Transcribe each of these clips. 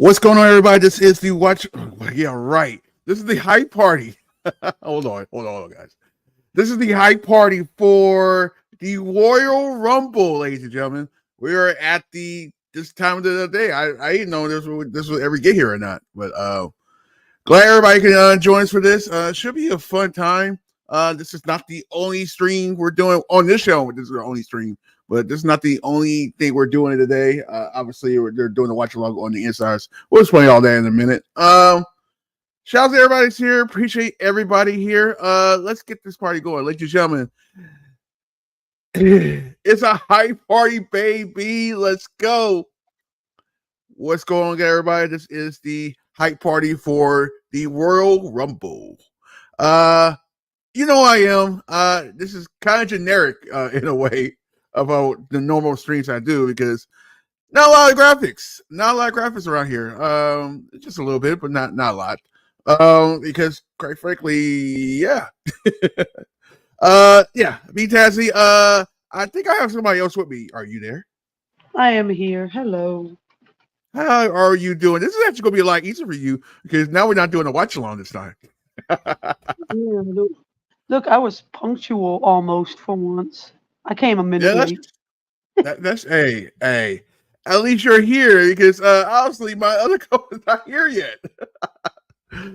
What's going on, everybody? This is the watch. Yeah, right. This is the hype party. hold on, guys. This is the hype party for the Royal Rumble, ladies and gentlemen. We are at this time of the day. I didn't know this would ever get here or not, but glad everybody can join us for this. Should be a fun time. This is not the only stream we're doing on this show. This is our only stream. But this is not the only thing we're doing today. Obviously, they're doing the watch along on the insides. We'll explain all that in a minute. Shout out to everybody's here. Appreciate everybody here. Let's get this party going, ladies and gentlemen. It's a hype party, baby. Let's go. What's going on, everybody? This is the hype party for the Royal Rumble. You know I am. This is kind of generic in a way about the normal streams I do because not a lot of graphics around here. Just a little bit, but not a lot. Because quite frankly, yeah. B-TAZZY, I think I have somebody else with me. Are you there? I am here. Hello. How are you doing? This is actually gonna be a lot easier for you because now we're not doing a watch along this time. Yeah, look, I was punctual almost for once. I came a minute late. That's hey. At least you're here because obviously my other co is not here yet.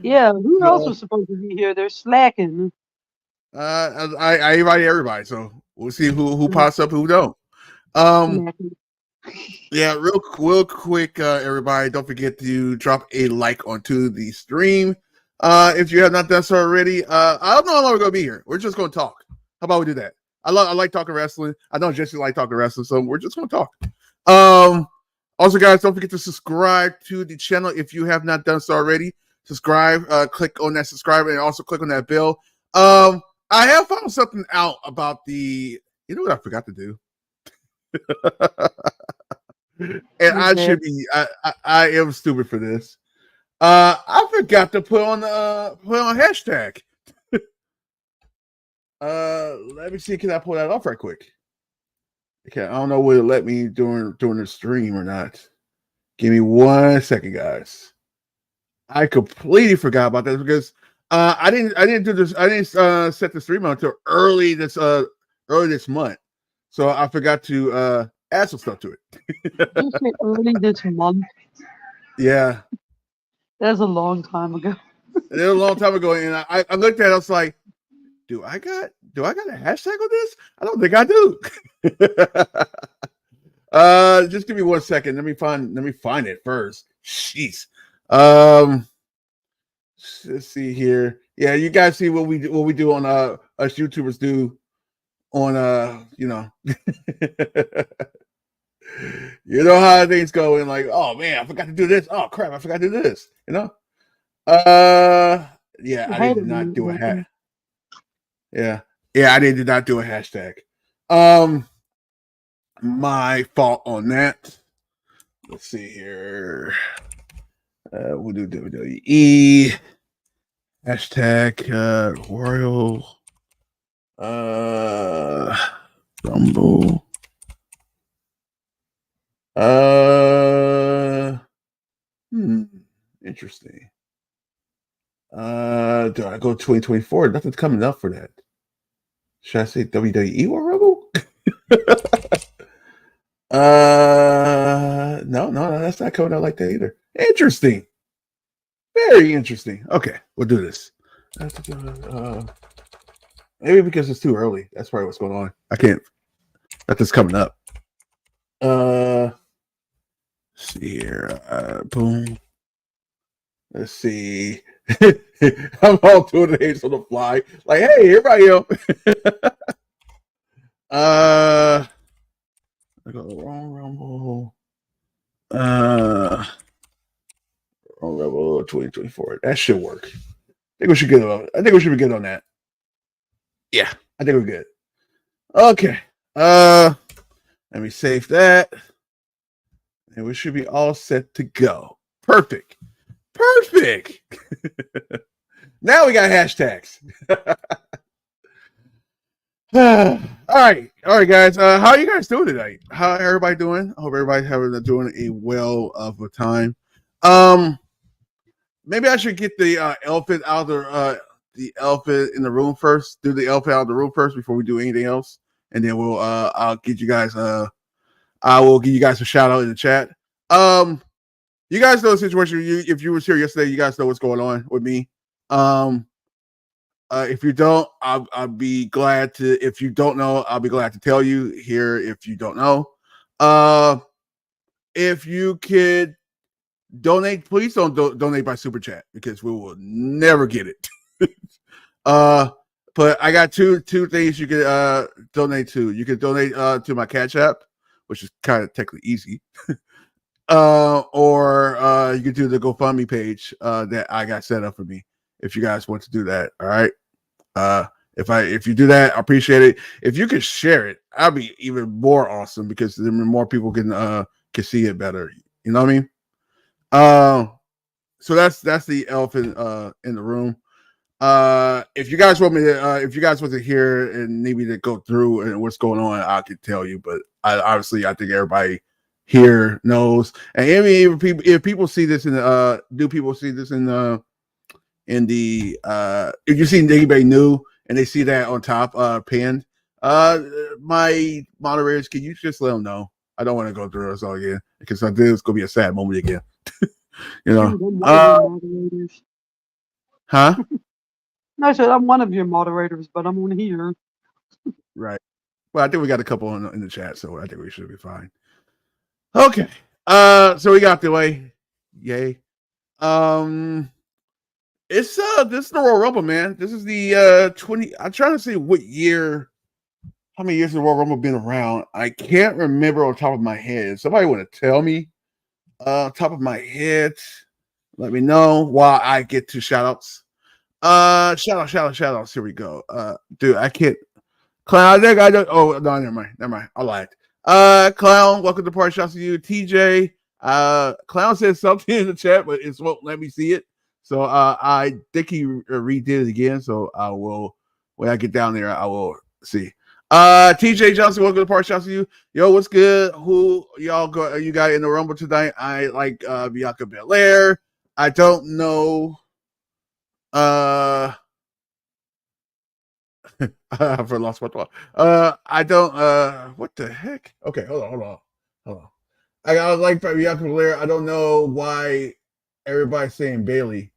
Yeah, who else was supposed to be here? They're slacking. I invited everybody, so we'll see who pops up, who don't. Yeah, real quick, everybody, don't forget to drop a like onto the stream. If you have not done so already, I don't know how long we're gonna be here. We're just gonna talk. How about we do that? I like talking wrestling. I know Jesse like talking wrestling, so we're just gonna talk. Also, guys, don't forget to subscribe to the channel if you have not done so already. Subscribe, click on that subscribe, and also click on that bell. I have found something out about you know what I forgot to do? And I am stupid for this. I forgot to put on a hashtag. Let me see. Can I pull that off right quick? Okay, I don't know will it let me during the stream or not. Give me 1 second, guys. I completely forgot about that because I didn't do this. I didn't set the stream until early this month, so I forgot to add some stuff to it. You say early this month? Yeah, that's a long time ago. It was a long time ago, and I looked at it. I was like, do I got a hashtag on this? I don't think I do. Just give me 1 second. Let me find it first. Jeez. Let's see here. Yeah, you guys see what we do on us YouTubers do on you know. You know how things go and like, oh man, I forgot to do this. Oh crap, I forgot to do this, you know? Yeah, I did not do a hashtag. Yeah, I did not do a hashtag. My fault on that. Let's see here. We'll do WWE hashtag Royal Rumble. Interesting. Do I go 2024? Nothing's coming up for that. Should I say WWE or Rumble? No, that's not coming out like that either. Interesting. Very interesting. Okay, we'll do this. Maybe because it's too early. That's probably what's going on. I can't. Nothing's coming up. Let's see here. Boom. Let's see. I'm all doing things on the fly. Like, hey, here I am. I go wrong Rumble. Wrong Rumble 2024. That should work. I think we should be good on that. Yeah, I think we're good. Okay. Let me save that. And we should be all set to go. Perfect. Now we got hashtags. All right, guys. How are you guys doing tonight? How everybody doing? I hope everybody's doing a well of a time. Maybe I should get the elephant out of the elephant in the room first. Do the elephant out of the room first before we do anything else, and then we'll I'll get you guys I will give you guys a shout out in the chat. You guys know the situation. If you was here yesterday, you guys know what's going on with me. If you don't, I'll be glad to. If you don't know, I'll be glad to tell you here. If you don't know, if you could donate, please don't donate by super chat because we will never get it. But I got two things you could donate to. You could donate to my Cash App, which is kind of technically easy. Or you could do the GoFundMe page that I got set up for me if you guys want to do that. All right. If you do that, I appreciate it. If you could share it, I'll be even more awesome because then more people can see it better. You know what I mean? So that's the elephant in the room. If you guys want me to if you guys want to hear and need me to go through and what's going on, I can tell you, but I think everybody here knows. And if people see this in do people see this in the if you see anybody new and they see that on top pinned, my moderators, can you just let them know? I don't want to go through this all again because I think it's gonna be a sad moment again. You know, huh? No, I said I'm one of your moderators, but I'm on here. Right. Well, I think we got a couple in the chat, so I think we should be fine. Okay. So we got the way. Yay. It's this is the Royal Rumble, man. This is the 20. I'm trying to see what year, how many years has the Royal Rumble been around. I can't remember on top of my head. Somebody want to tell me top of my head. Let me know while I get to shout outs. Shout outs. Here we go. Dude, I can't. Clown, I don't. Oh no, never mind. I lied. Clown, welcome to party. Shouts to you, TJ. Clown said something in the chat, but it won't let me see it. So I think he redid it again. So I will when I get down there, I will see. TJ Johnson, welcome to party. Shouts to you. Yo, what's good? Who y'all got? You got in the Rumble tonight? I like Bianca Belair. I don't know. I've lost my thought. I don't. What the heck? Okay, hold on. I like Bianca Belair. I don't know why everybody's saying Bailey.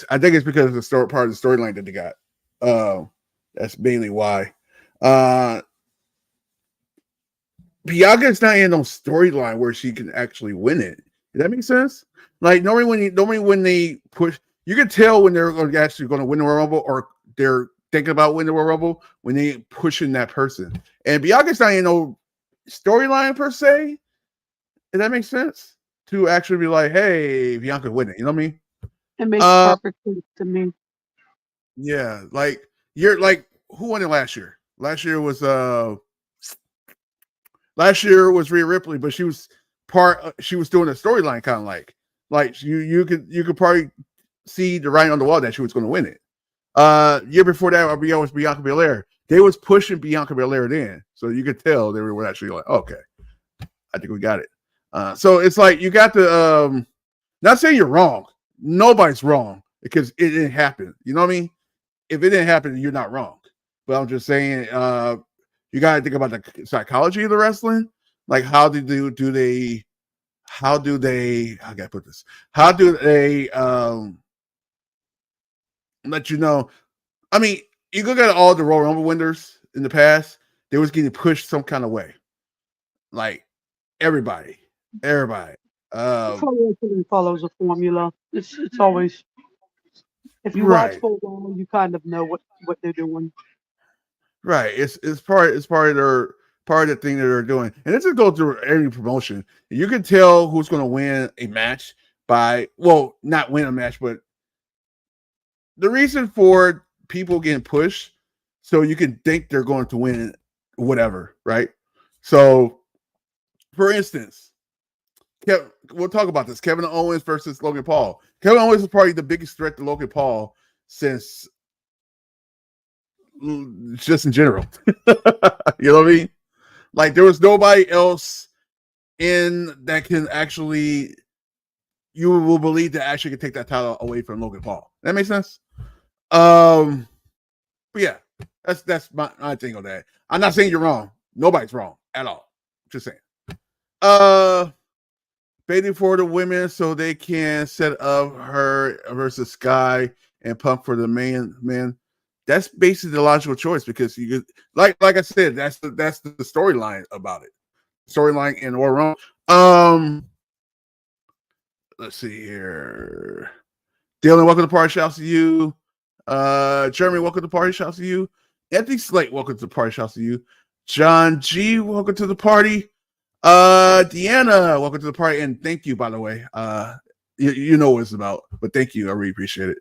I think it's because of the story part of the storyline that they got. That's mainly why. Bianca's not in no storyline where she can actually win it. Does that make sense? Like normally when they push, you can tell when they're actually going to win the Royal Rumble or they're thinking about winning the Royal Rumble when they pushing that person. And Bianca's not in no storyline per se. Does that make sense? To actually be like, hey, Bianca win it. You know what I mean? It makes perfect sense to me. Yeah, like you're like who won it last year? Last year was Rhea Ripley, but she was she was doing a storyline kind of like you could probably see the writing on the wall that she was going to win it. Year before that, was Bianca Belair. They was pushing Bianca Belair then, so you could tell they were actually like, okay, I think we got it. So it's like you got the not saying you're wrong. Nobody's wrong because it didn't happen. You know what I mean? If it didn't happen, you're not wrong. But I'm just saying, you got to think about the psychology of the wrestling. Like, how do they? How do they? I gotta put this. How do they let you know? I mean, you look at all the Royal Rumble winners in the past. They was getting pushed some kind of way. Like everybody. Follows a formula. It's always if you watch for a while, you kind of know what they're doing. Right. It's part of the thing that they're doing. And this is go through every promotion. You can tell who's going to win a match by not win a match, but the reason for people getting pushed so you can think they're going to win whatever, right? So for instance, we'll talk about this. Kevin Owens versus Logan Paul. Kevin Owens is probably the biggest threat to Logan Paul since just in general. You know what I mean? Like there was nobody else in that can actually you will believe that Ashley can take that title away from Logan Paul. That makes sense. But yeah, that's my thing on that. I'm not saying you're wrong. Nobody's wrong at all. Just saying. Baiting for the women so they can set up her versus Sky and Punk for the men. That's basically the logical choice because you like I said, that's the storyline about it. Storyline in Royal Rumble. Let's see here. Dylan, welcome to the party. Shouts to you. Jeremy, welcome to the party. Shouts to you. Anthony Slate, welcome to the party. Shouts to you. John G, welcome to the party. Deanna, welcome to the party, and thank you, by the way. You know what it's about, but thank you. I really appreciate it.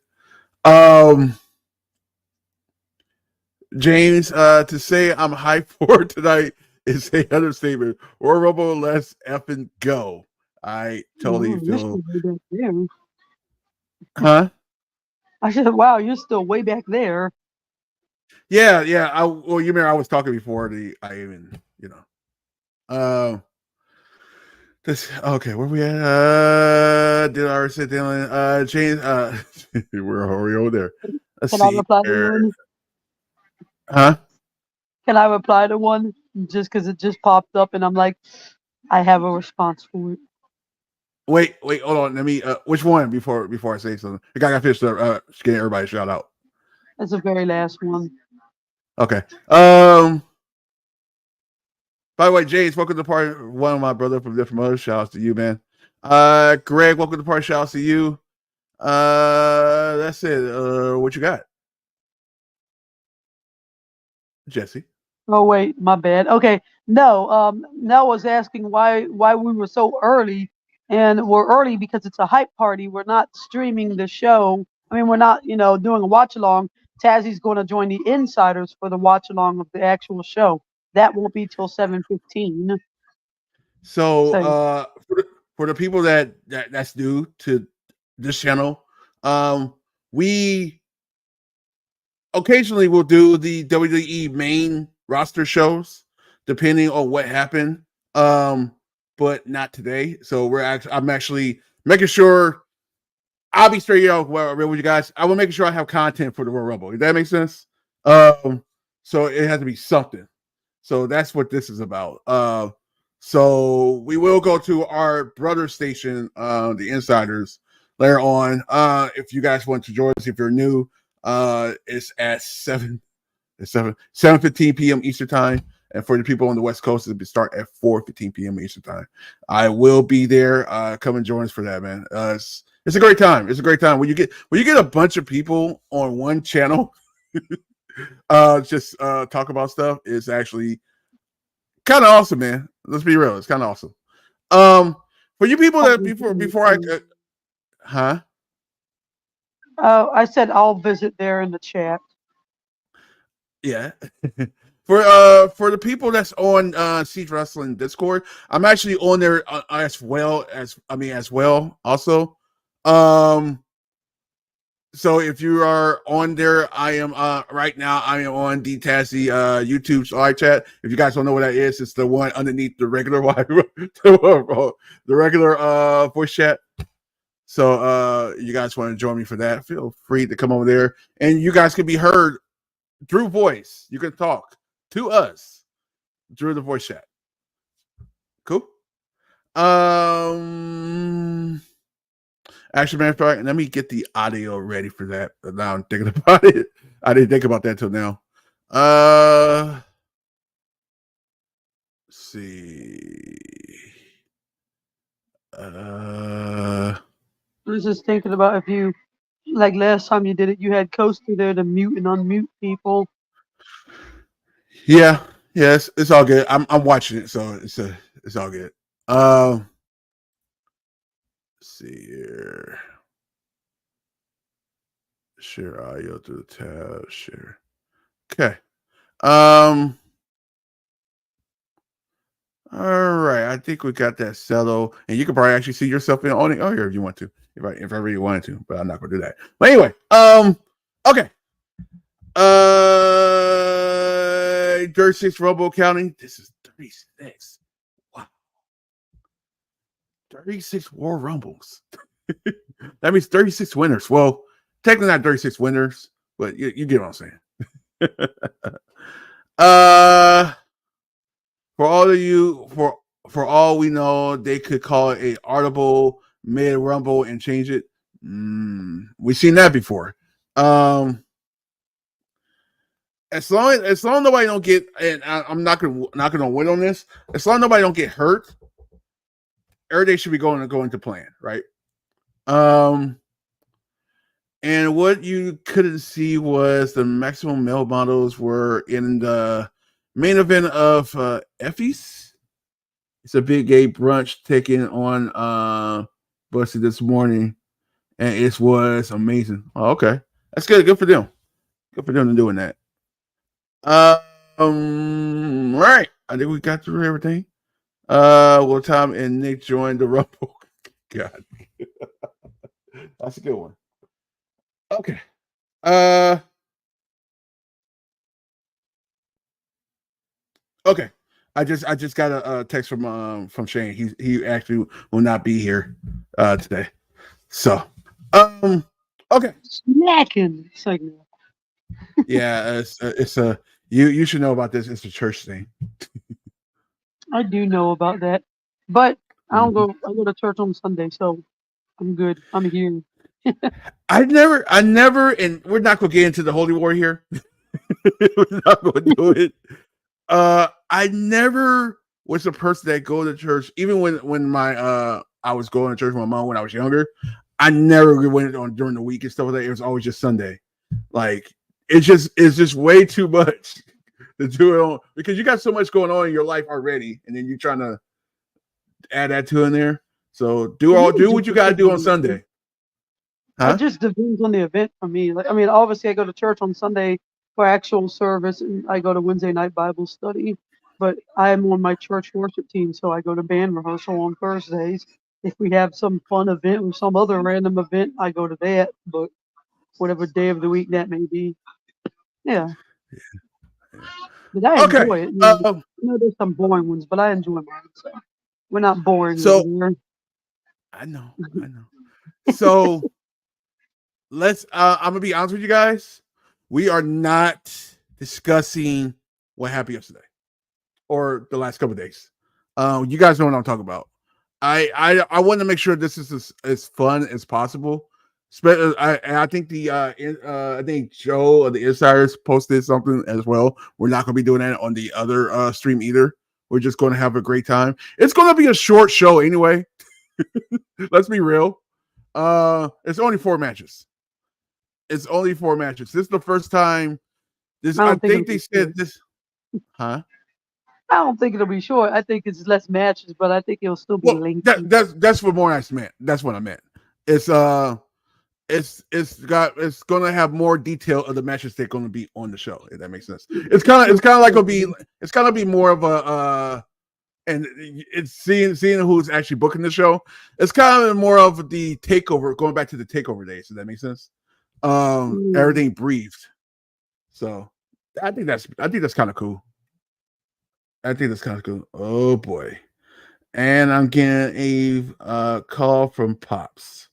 James, to say I'm hyped for tonight is a understatement. Or Rumble, let's effing go. I totally feel. Huh? I said, "Wow, you're still way back there." Yeah. Well, you remember I was talking before I even, This okay, where we at? Did I already say Dylan? James, we're over there. Let's Can I see reply here. to one? Huh? Can I reply to one just because it just popped up and I'm like, I have a response for it. Wait, hold on. Let me which one before I say something? I got finished getting everybody a shout out. That's the very last one. Okay. By the way, James, welcome to the party. One of my brother from different mothers. Shout out to you, man. Greg, welcome to the party. Shout out to you. That's it. What you got? Jesse. Oh wait, my bad. Okay, no. Nell was asking why we were so early, and we're early because it's a hype party. We're not streaming the show. I mean, we're not doing a watch along. Tazzy's going to join the insiders for the watch along of the actual show. That won't be till 7:15. So for the people that's new to this channel, we occasionally will do the WWE main roster shows depending on what happened. But not today. So I'm actually making sure I'll be straight up with you guys. I will make sure I have content for the Royal Rumble. Does that make sense? So it has to be something. So that's what this is about. So we will go to our brother station, the Insiders, later on. If you guys want to join us, if you're new, it's at 7:15 p.m. Eastern time. And for the people on the West Coast, it'll start at 4:15 p.m. Eastern time. I will be there. Come and join us for that, man. It's a great time. It's a great time when you get a bunch of people on one channel. Just talk about stuff. It's actually kind of awesome, man. Let's be real. It's kind of awesome. For you people that before I huh? I said I'll visit there in the chat. Yeah. For the people that's on Siege Wrestling Discord, I'm actually on there as well also. So if you are on there, I am right now. I am on B-TAZZY YouTube live chat. If you guys don't know what that is, it's the one underneath the regular the regular voice chat. So you guys want to join me for that? Feel free to come over there, and you guys can be heard through voice. You can talk to us through the voice chat. Cool. Actually, matter of fact, let me get the audio ready for that. Now I'm thinking about it. I didn't think about that till now. Let's see. I was just thinking about if you, like last time you did it, you had Coaster there to mute and unmute people. Yeah, it's all good. I'm watching it, so it's all good. Let's see here. Share audio to the tab. Share. Okay. All right. I think we got that settled, and you can probably actually see yourself in on it here if you want to, if I really wanted to, but I'm not gonna do that. But anyway, okay. 36 Rumble County. This is 36. Wow. 36 War Rumbles. That means 36 winners. Well, technically not 36 winners, but you get what I'm saying. For all of you, for all we know, they could call it a audible mid rumble and change it. We've seen that before. As long as nobody don't get, and I'm not gonna win on this. As long as nobody don't get hurt, everything should be going to plan, right? And what you couldn't see was the maximum male models were in the main event of Effie's. It's a big gay brunch taken on Bussy this morning, and it was amazing. Oh, okay, that's good. Good for them. Good for them to doing that. Right. I think we got through everything. Will Tom and Nick join the Rumble? God, that's a good one. Okay. Okay. I just got a text from Shane. He actually will not be here today. So okay. Snacking segment. Yeah, it's a you should know about this. It's a church thing. I do know about that, but I don't go. I go to church on Sunday, so I'm good. I'm here. I never, and we're not gonna get into the holy war here. We're not gonna do it. I never was a person that go to church, even when my I was going to church with my mom when I was younger. I never went on during the week and stuff like that. It was always just Sunday. Like it's just way too much to do it on because you got so much going on in your life already, and then you're trying to add that to in there. So do what you gotta do on Sunday. It just depends on the event for me. Like, I mean, obviously, I go to church on Sunday for actual service, and I go to Wednesday night Bible study. But I'm on my church worship team, so I go to band rehearsal on Thursdays. If we have some fun event or some other random event, I go to that. But whatever day of the week that may be, yeah. But I enjoy it. I know there's some boring ones, but I enjoy mine. So we're not boring. So I know. So let's I'm gonna be honest with you guys. We are not discussing what happened yesterday or the last couple of days. You guys know what I'm talking about. I want to make sure this is as fun as possible. I think I think Joe or the Insiders posted something as well. We're not going to be doing that on the other stream either. We're just going to have a great time. It's going to be a short show anyway. Let's be real. It's only 4 matches. It's only 4 matches. This is the first time. I think they said this. Huh? I don't think it'll be short. I think it's less matches, but I think it'll still be lengthy. That's what more I meant. That's what I meant. It's gonna have more detail of the matches that are gonna be on the show, if that makes sense. It's kind of like it's gonna be more of a and it's seeing who's actually booking the show. It's kind of more of the takeover, going back to the takeover days, if that makes sense. Everything breathed. So I think that's kind of cool. I think that's kind of cool. Oh boy. And I'm getting a call from Pops.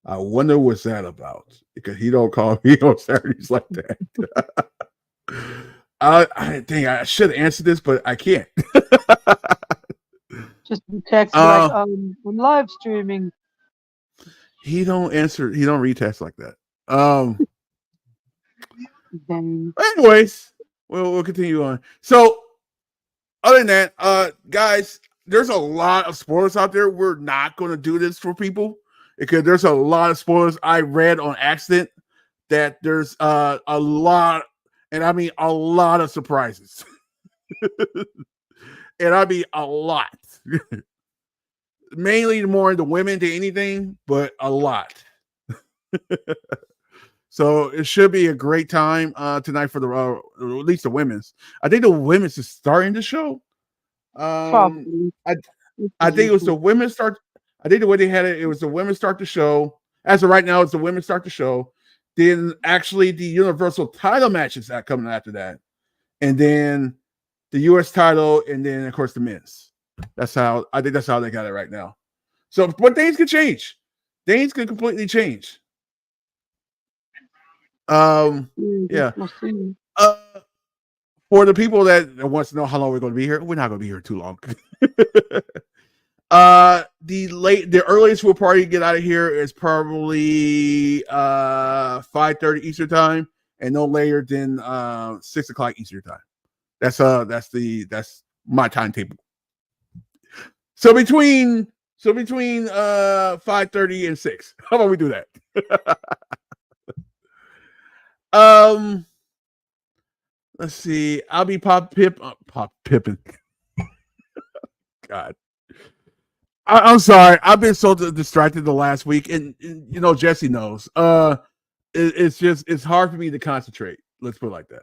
I wonder what's that about because he don't call me on Saturdays like that. I think I should answer this, but I can't. Just text like I'm live streaming. He don't answer. He don't read text like that. Anyways, we'll continue on. So, other than that, guys, there's a lot of spoilers out there. We're not going to do this for people because there's a lot of spoilers. I read on accident that there's a lot, and I mean a lot of surprises. And I mean a lot. Mainly more into women than anything, but a lot. So it should be a great time tonight for the at least the women's. I think the women's is starting the show. Probably. I think it was the women start. I think the way they had it, it was the women start the show. As of right now, it's the women start the show. Then actually the Universal title matches that coming after that, and then the U.S. title, and then of course the men's. I think that's how they got it right now. So, but things can change. Things can completely change. Um, yeah. We'll see. Uh, for the people that wants to know how long we're going to be here, we're not going to be here too long. The earliest we'll probably get out of here is probably 5:30 Eastern time, and no later than 6 o'clock Eastern time. That's my timetable. So between 5:30 and 6. How about we do that? um let's see. I'll be pop pipping. God. I'm sorry. I've been so distracted the last week, and Jesse knows. It's just it's hard for me to concentrate. Let's put it like that.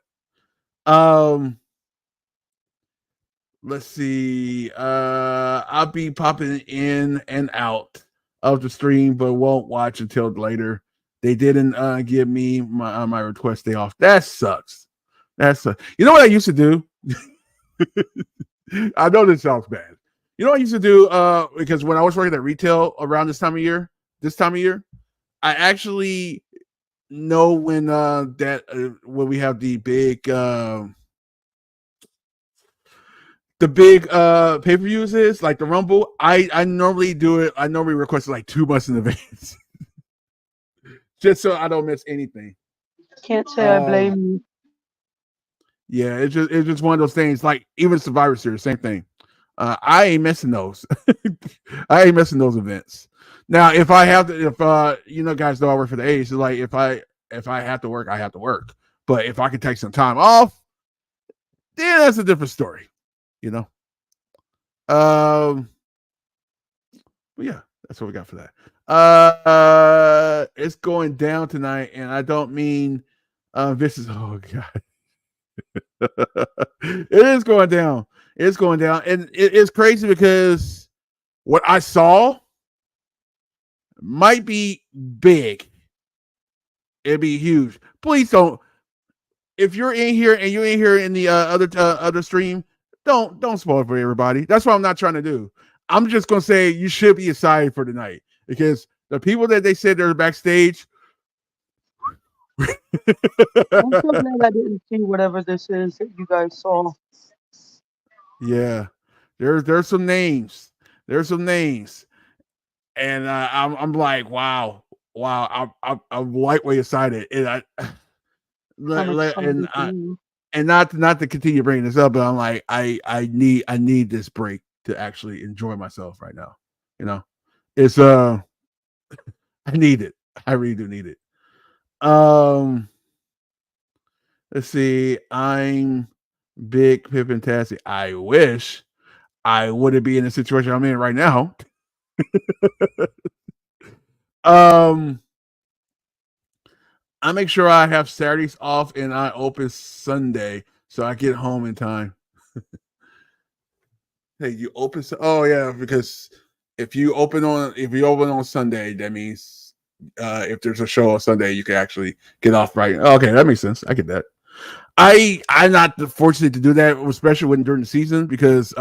Let's see. I'll be popping in and out of the stream, but won't watch until later. They didn't give me my request day off. That sucks. You know what I used to do? I know this sounds bad. You know what I used to do? Because when I was working at retail around this time of year, I actually know when when we have the big pay-per-views is like the Rumble. I normally do it. I normally request it like 2 months in advance, just so I don't miss anything. Can't say I blame you. Yeah, it's just one of those things. Like even Survivor Series, same thing. I ain't missing those. I ain't missing those events. Now, if I have to, if guys know I work for the A's, so like if I have to work, I have to work. But if I can take some time off, then that's a different story. But yeah, that's what we got for that. It's going down tonight, and I don't mean this is oh god. It is going down. It's going down, and it's crazy because what I saw might be big. It'd be huge. Please don't. If you're in here and you're in here in the other stream, don't spoil it for everybody. That's what I'm not trying to do. I'm just gonna say you should be excited for tonight because the people that they said they're backstage. I'm so glad I didn't see whatever this is that you guys saw. Yeah, there's some names. There's some names, and I'm like, wow. I'm lightweight excited, and and not to continue bringing this up, but I'm like, I need this break to actually enjoy myself right now. It's I need it. I really do need it. Let's see. I'm big Pippin Tassie. I wish I wouldn't be in the situation I'm in right now. I make sure I have Saturdays off and I open Sunday so I get home in time. Hey, you open? Oh yeah, because if you open on Sunday, that means if there's a show on Sunday, you can actually get off right. Okay, that makes sense. I get that. I'm not fortunate to do that, especially when during the season, because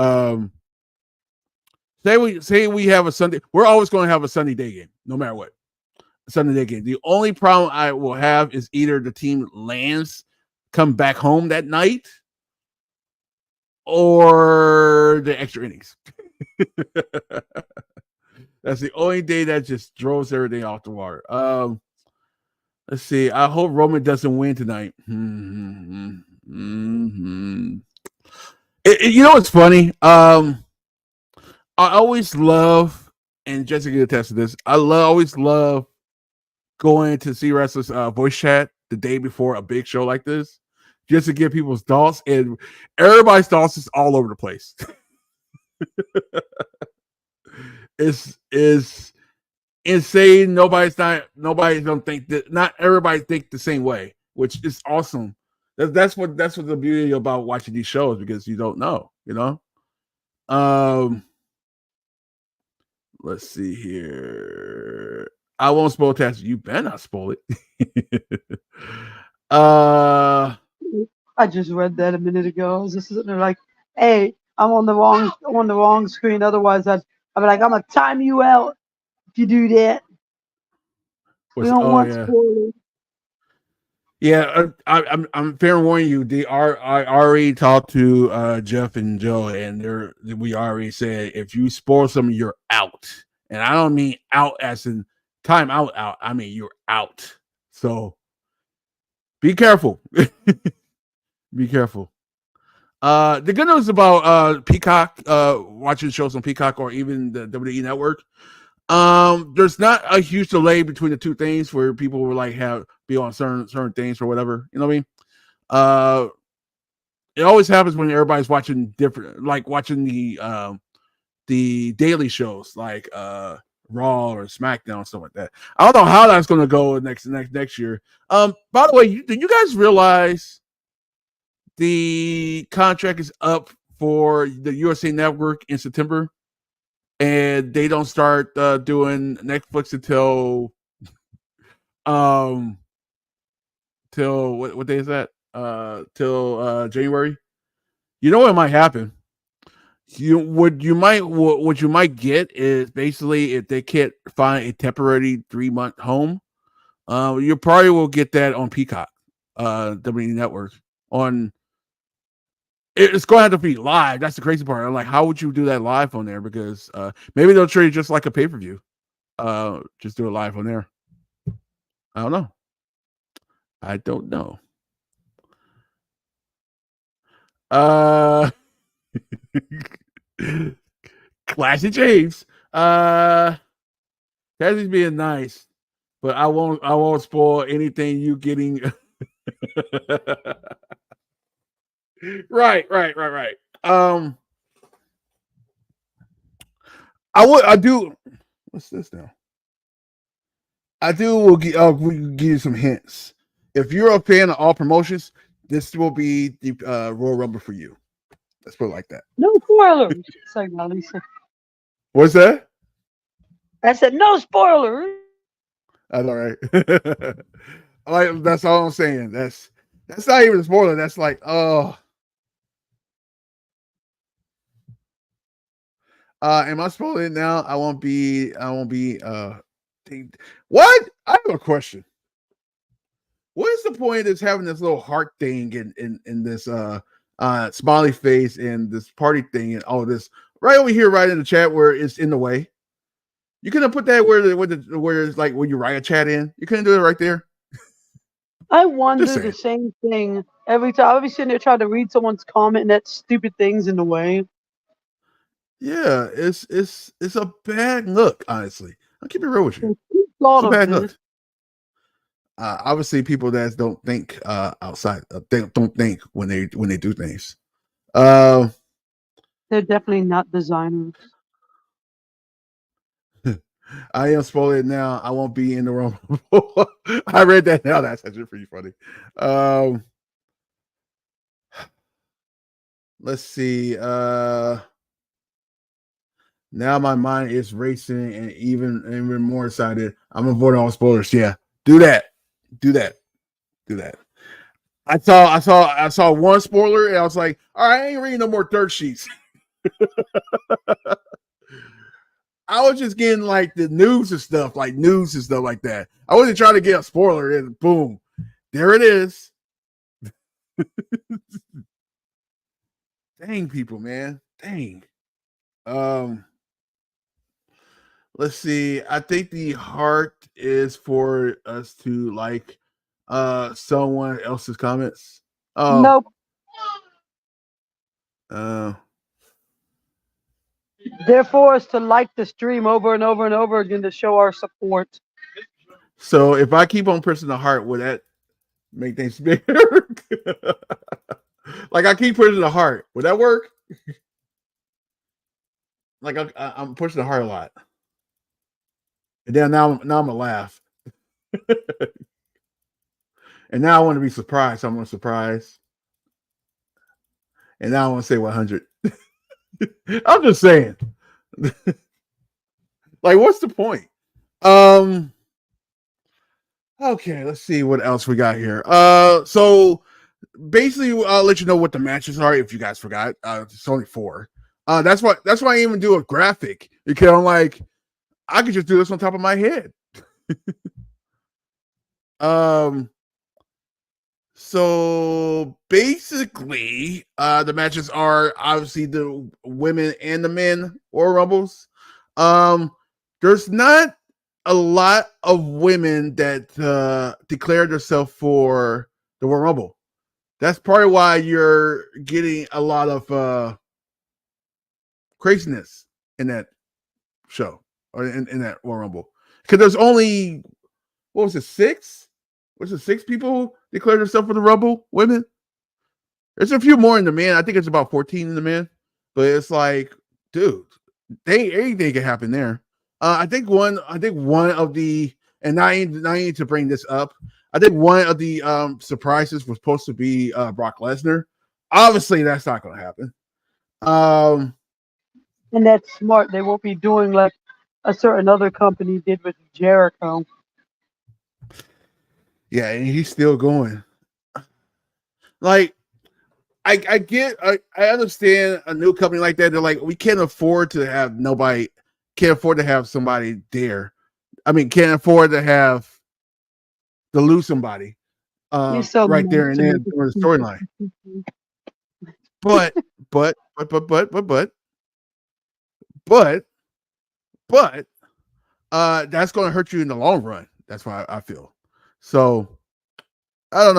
say we have a Sunday, we're always going to have a Sunday day game, no matter what. Sunday day game. The only problem I will have is either the team lands, come back home that night, or the extra innings. That's the only day that just throws everything off the water. Let's see. I hope Roman doesn't win tonight. What's funny? I always love, and Jessica attest to this. Always love going to see wrestlers voice chat the day before a big show like this, just to get people's thoughts, and everybody's thoughts is all over the place. It's insane. Nobody don't think that. Not everybody think the same way, which is awesome. That's what the beauty about watching these shows, because you don't know. Let's see here. I won't spoil Tassie. You better not spoil it. I just read that a minute ago. I was just sitting there like, hey, I'm on the wrong screen. Otherwise, I'd be like, I'm gonna time you out if you do that. We don't want yeah. spoilers. Yeah, I'm fair warning you. I already talked to Jeff and Joe, and we already said if you spoil something, you're out. And I don't mean out as in time out. I mean you're out. So be careful. Be careful. The good news about Peacock, watching shows on Peacock or even the WWE Network, there's not a huge delay between the two things where people will like be on certain things or whatever. You know what I mean? It always happens when everybody's watching different, like watching the daily shows like Raw or SmackDown, stuff like that. I don't know how that's going to go next year. By the way, do you guys realize the contract is up for the USA Network in September, and they don't start doing Netflix until till what day is that? Till January. You know what might happen? What you might get is basically if they can't find a temporary 3-month home, you probably will get that on Peacock, WWE Network. On it's going to have to be live. That's the crazy part. I'm like, how would you do that live on there? Because maybe they'll treat it just like a pay per view. Just do it live on there. I don't know. I don't know. Classy James. Tazzy's being nice, but I won't spoil anything you getting. Right. I do. What's this now? I do. We'll give you some hints. If you're a fan of all promotions, this will be the Royal Rumble for you. Let's put it like that. No spoilers. Sorry, Lisa. What's that? I said no spoilers. That's all right. Like that's all I'm saying. That's not even a spoiler. That's like, oh. Am I spoiling it now? I won't be. What? I have a question. What is the point of this having this little heart thing in this smiley face and this party thing and all this right over here, right in the chat where it's in the way? You couldn't put that where it's like when you write a chat in. You couldn't do it right there. I wonder the same thing every time. I'll be sitting there trying to read someone's comment and that stupid thing's in the way. Yeah, it's a bad look, honestly. I'll keep it real with you. It's a bad look. Obviously, people that don't think outside, don't think when they do things. They're definitely not designers. I am spoiling it now. I won't be in the room. I read that now. That's actually pretty funny. Let's see. Now my mind is racing and even more excited. I'm avoiding all spoilers. Yeah, do that. I saw one spoiler and I was like, all right, I ain't reading no more dirt sheets. I was just getting like the news and stuff like that. I wasn't trying to get a spoiler and boom, there it is. Dang people, man. Dang. Let's see. I think the heart is for us to like someone else's comments. Nope. Therefore, is to like the stream over and over and over again to show our support. So if I keep on pressing the heart, would that make things bigger? Like I keep pushing the heart, would that work? Like I'm pushing the heart a lot, and then now I'm gonna laugh, and now I want to be surprised. I'm gonna surprise, and now I want to say 100. I'm just saying. Like, what's the point? Okay, let's see what else we got here. So basically, I'll let you know what the matches are if you guys forgot. It's only 4. That's why I even do a graphic, because I'm like, I could just do this on top of my head. Um, so basically, the matches are obviously the women and the men Royal Rumbles. There's not a lot of women that declared themselves for the Royal Rumble. That's probably why you're getting a lot of craziness in that show or in that Royal Rumble. Because there's only what was it, six? Was it six people declared themselves for the Rumble? Women? There's a few more in the men. I think it's about 14 in the men. But it's like, dude, anything can happen there. I think one of the and I need to bring this up. I think one of the surprises was supposed to be Brock Lesnar. Obviously, that's not going to happen. And that's smart. They won't be doing like a certain other company did with Jericho. Yeah, and he's still going. Like, I understand a new company like that. They're like, we can't afford to have somebody there. I mean, can't afford to lose somebody right there and then for the storyline. But that's going to hurt you in the long run. That's why I feel. So I don't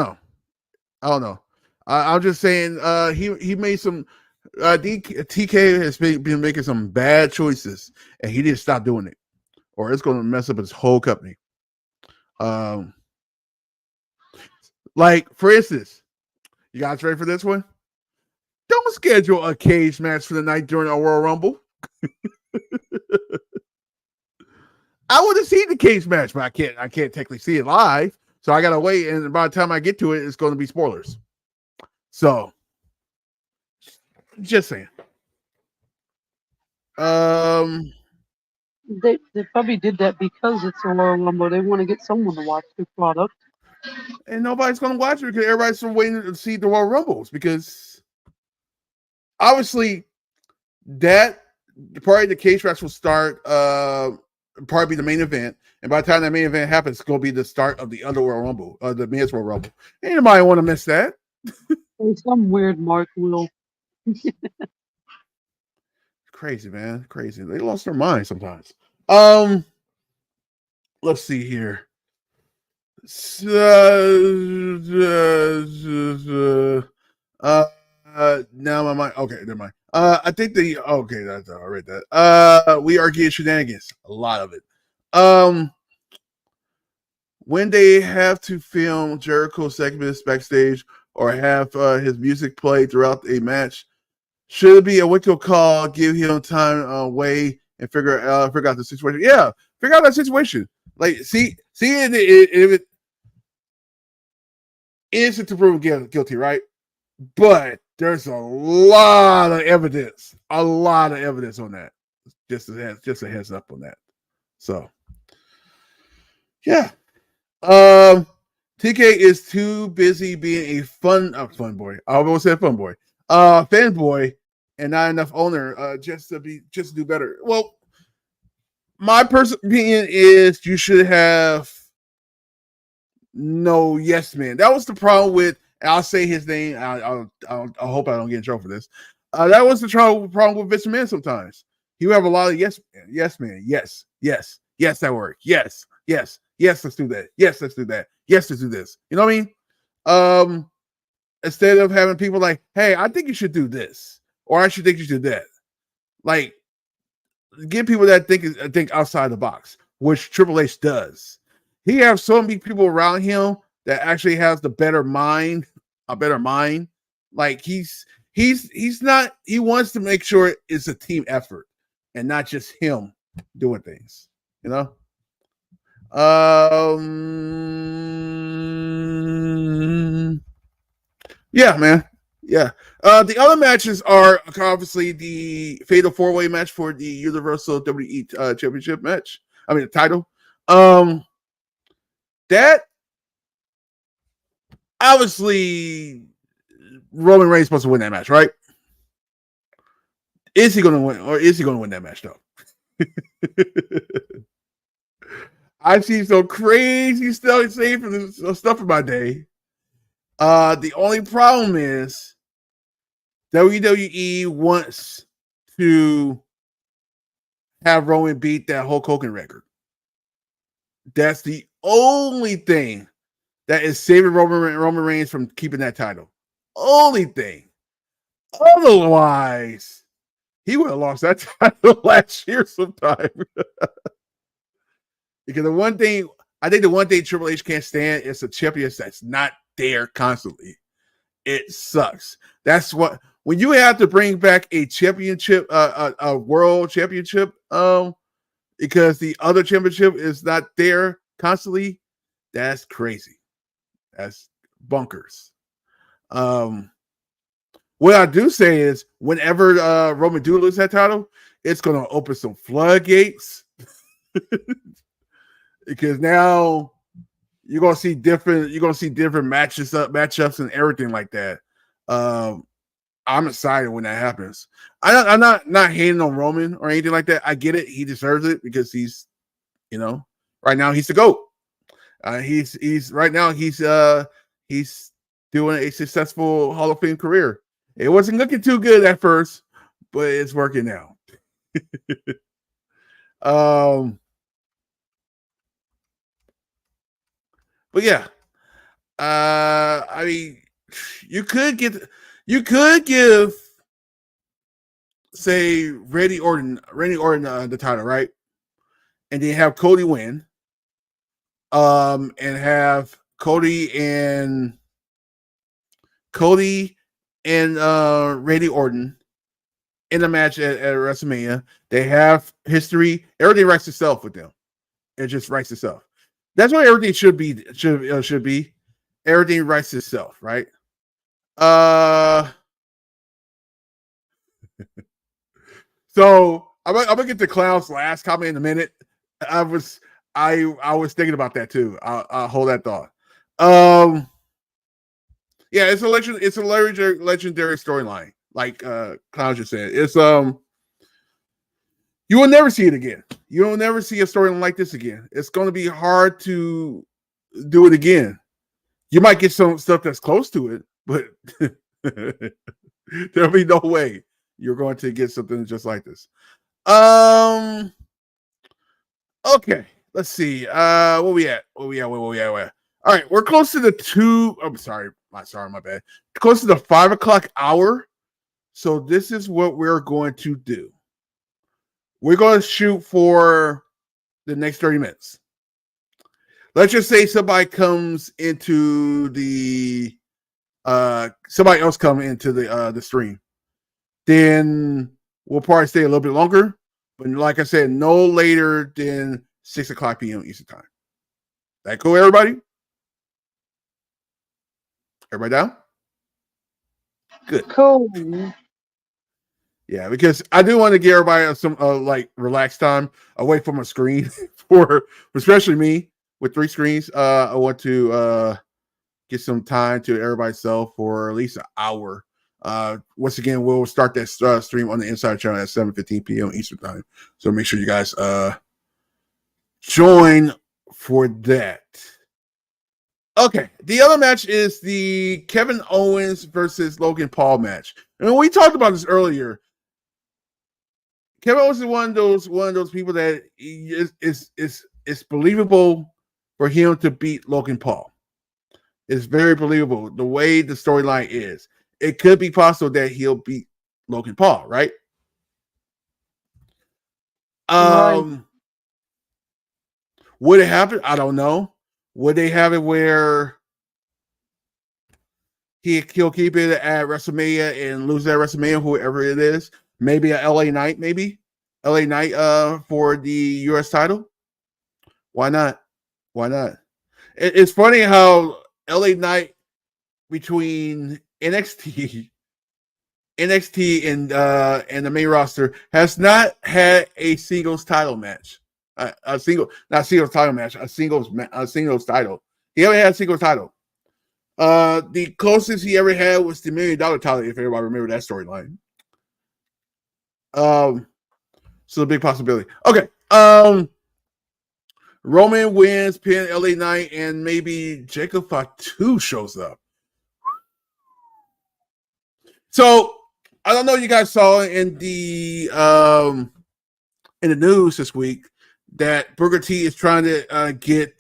know. I'm just saying he made some TK has been making some bad choices and he didn't stop doing it or it's going to mess up his whole company. Like for instance, you guys ready for this one? Don't schedule a cage match for the night during a Royal Rumble. I would have seen the cage match, but I can't technically see it live. So I gotta wait, and by the time I get to it, it's going to be spoilers. So, just saying. They probably did that because it's a Royal Rumble. They want to get someone to watch the product. And nobody's going to watch it because everybody's waiting to see the Royal Rumbles because obviously that probably the cage match will start probably be the main event. And by the time that main event happens, it's going to be the start of the other Royal Rumble, the men's Royal Rumble. Anybody want to miss that? Some weird Mark will. Crazy, man. Crazy. They lost their mind sometimes. Let's see here. Now my mind. Okay, never mind. I think that's I read that. We are getting shenanigans. A lot of it. When they have to film Jericho segments backstage or have his music played throughout a match, should it be a wake up call? Give him time away and figure out the situation. Yeah, figure out that situation. Like, see if it innocent to prove guilty, right? But there's a lot of evidence on that. Just a heads up on that. So, yeah. TK is too busy being a fun boy. I almost said fun boy. Fanboy and not enough owner just to do better. Well, my personal opinion is you should have no yes man. That was the problem with. I'll say his name. I hope I don't get in trouble for this. That was the problem with Vince McMahon. Sometimes he would have a lot of yes man, yes, that work, yes, let's do that, yes, let's do that, yes, let's do this. You know what I mean? Instead of having people like, hey, I think you should do this, or I should think you should do that. Like, give people that think outside the box, which Triple H does. He has so many people around him that actually has a better mind. Like he's not. He wants to make sure it's a team effort and not just him doing things. You know. Yeah, man. Yeah. The other matches are obviously the Fatal 4-Way match for the Universal WWE Championship match. I mean, the title. That obviously Roman Reigns supposed to win that match, right? Is he going to win, or is he going to win that match though? I've seen some crazy stuff saved from this stuff in my day. The only problem is WWE wants to have Roman beat that Hulk Hogan record. That's the only thing that is saving Roman Reigns from keeping that title. Only thing. Otherwise, he would have lost that title last year sometime. Because the one thing Triple H can't stand is a champion that's not there constantly. It sucks. That's what when you have to bring back a championship, a world championship, because the other championship is not there constantly. That's crazy. That's bunkers. What I do say is, whenever Roman do lose that title, it's going to open some floodgates. Because now you're gonna see different matchups and everything like that. I'm excited when that happens. I'm not hating on Roman or anything like that. I get it; he deserves it because he's, right now he's the GOAT. He's doing a successful Hall of Fame career. It wasn't looking too good at first, but it's working now. But yeah, I mean, you could give, say, Randy Orton the title, right? And then have Cody win, and have Cody and Randy Orton in a match at WrestleMania. They have history. Everything writes itself with them. It just writes itself. That's what everything should be. Should be. Everything writes itself, right? So I'm gonna get to Clown's last comment in a minute. I was thinking about that too. I'll hold that thought. Yeah, it's a legendary storyline. Like Clown just said, it's you will never see it again. You will never see a storyline like this again. It's going to be hard to do it again. You might get some stuff that's close to it, but there'll be no way you're going to get something just like this. Okay, let's see. Where we at? All right, we're close to the 2. I'm sorry, my bad. Close to the 5 o'clock hour. So this is what we're going to do. We're going to shoot for the next 30 minutes. Let's just say somebody comes into the somebody else come into the stream. Then we'll probably stay a little bit longer. But like I said, no later than 6 o'clock p.m. Eastern time. That cool, everybody? Everybody down? Good. Cool. Yeah, because I do want to give everybody some relaxed time away from a screen for especially me with 3 screens. I want to get some time to everybody's self for at least an hour. Once again, we'll start that stream on the Inside channel at 7:15 p.m. Eastern time. So make sure you guys join for that. Okay, the other match is the Kevin Owens versus Logan Paul match. And we talked about this earlier. Kevin Owens is one of those people that it's believable for him to beat Logan Paul. It's very believable the way the storyline is. It could be possible that he'll beat Logan Paul, right? Right. Would it happen? I don't know. Would they have it where he'll keep it at WrestleMania and lose at WrestleMania, whoever it is? Maybe a LA Knight, for the US title. Why not? It's funny how LA Knight between NXT and the main roster has not had a singles title match. A singles title. He haven't had a singles title. The closest he ever had was the $1 million title, if everybody remember that storyline. So a big possibility. Okay. Roman wins, pin LA Knight, and maybe Jacob Fatu shows up. So I don't know if you guys saw in the news this week that Booker T is trying to get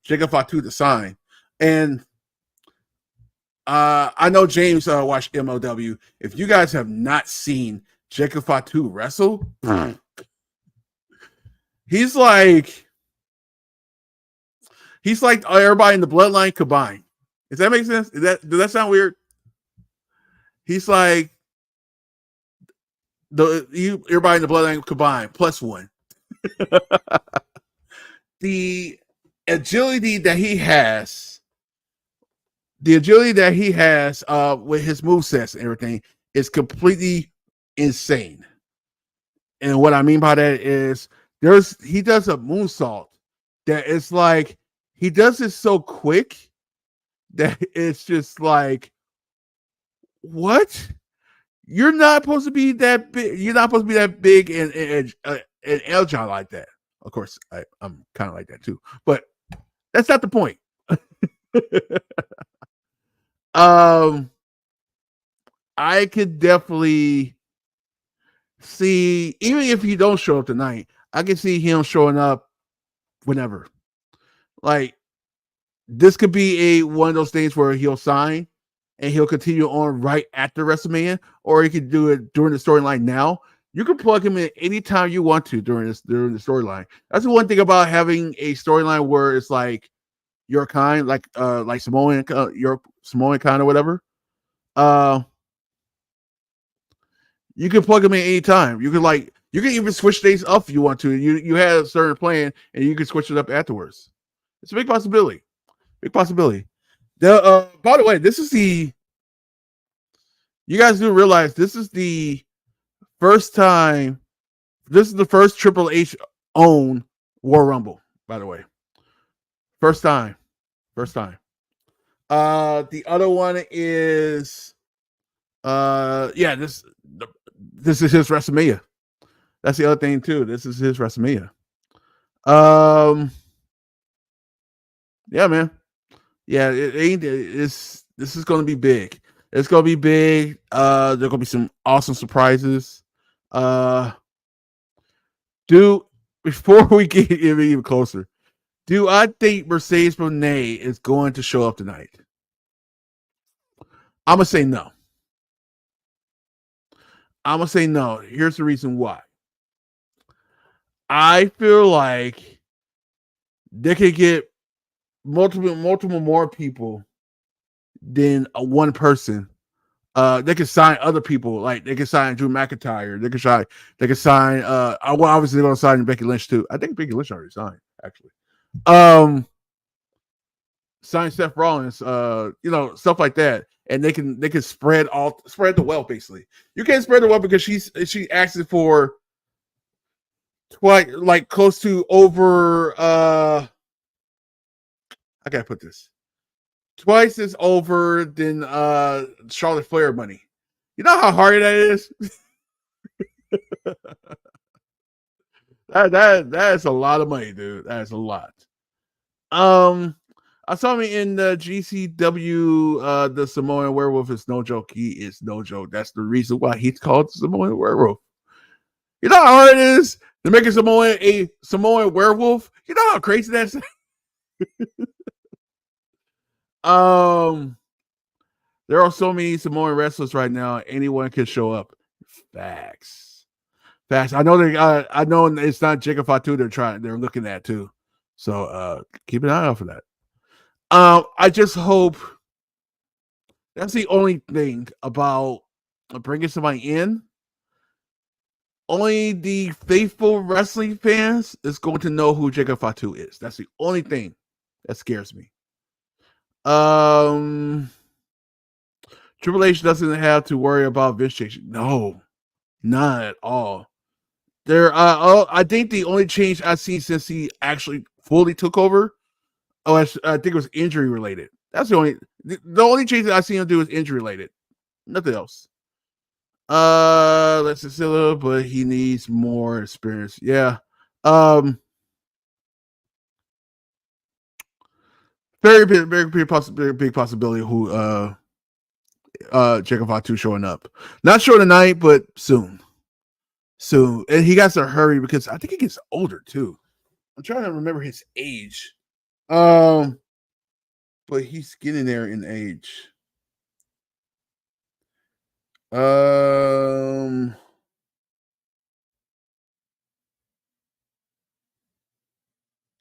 Jacob Fatu to sign, and I know James watched MLW. If you guys have not seen Jacob Fatu wrestle, he's like everybody in the bloodline combined. Does that make sense? Does that sound weird? He's like everybody in the bloodline combined plus one. The agility that he has, with his movesets and everything is completely insane. And what I mean by that is he does a moonsault that it's like he does it so quick that it's just like, what? You're not supposed to be that big. You're not supposed to be that big and agile like that. Of course, I'm kind of like that too, but that's not the point. I could definitely see, even if he don't show up tonight, I can see him showing up whenever. Like, this could be one of those things where he'll sign and he'll continue on right after WrestleMania, or he could do it during the storyline now. You can plug him in anytime you want to during the storyline. That's the one thing about having a storyline where it's like your kind, like Samoan, your Samoan kind or whatever. You can plug them in anytime. You can even switch days up if you want to. You had a certain plan and you can switch it up afterwards. It's a big possibility. Big possibility. By the way, you guys do realize this is the first time. This is the first Triple H own War Rumble, by the way. First time. The other one is this is his WrestleMania. That's the other thing too. This is his WrestleMania. Yeah, man. Yeah, this is going to be big. It's going to be big. There's going to be some awesome surprises. Before we get even closer, do I think Mercedes Moné is going to show up tonight? I'm going to say no. Here's the reason why. I feel like they could get multiple more people than one person. They could sign other people, like they could sign Drew McIntyre. They could sign. Obviously they're gonna sign Becky Lynch too. I think Becky Lynch already signed, actually. Sign Seth Rollins. Stuff like that, and they can spread the wealth. Basically, you can't spread the wealth because she asking for twice, like close to over. I gotta put this. Twice as over than Charlotte Flair money. You know how hard that is? that is a lot of money, dude. That is a lot. I saw me in the GCW. The Samoan Werewolf is no joke. He is no joke. That's the reason why he's called Samoan Werewolf. You know how hard it is to make a Samoan werewolf? You know how crazy that's. There are so many Samoan wrestlers right now. Anyone can show up. Facts. I know I know it's not Jacob Fatu they're looking at too. So keep an eye out for that. I just hope that's the only thing about bringing somebody in. Only the faithful wrestling fans is going to know who Jacob Fatu is. That's the only thing that scares me. Triple H doesn't have to worry about Vince change. No, not at all. I think the only change I've seen since he actually fully took over, I think it was injury related. That's the only change that I've seen him do is injury related. Nothing else. Let's just but he needs more experience. Yeah. very big possibility who Jacob Fatu showing up. Not sure tonight, but soon. And he got to hurry because I think he gets older too. I'm trying to remember his age. But he's getting there in age.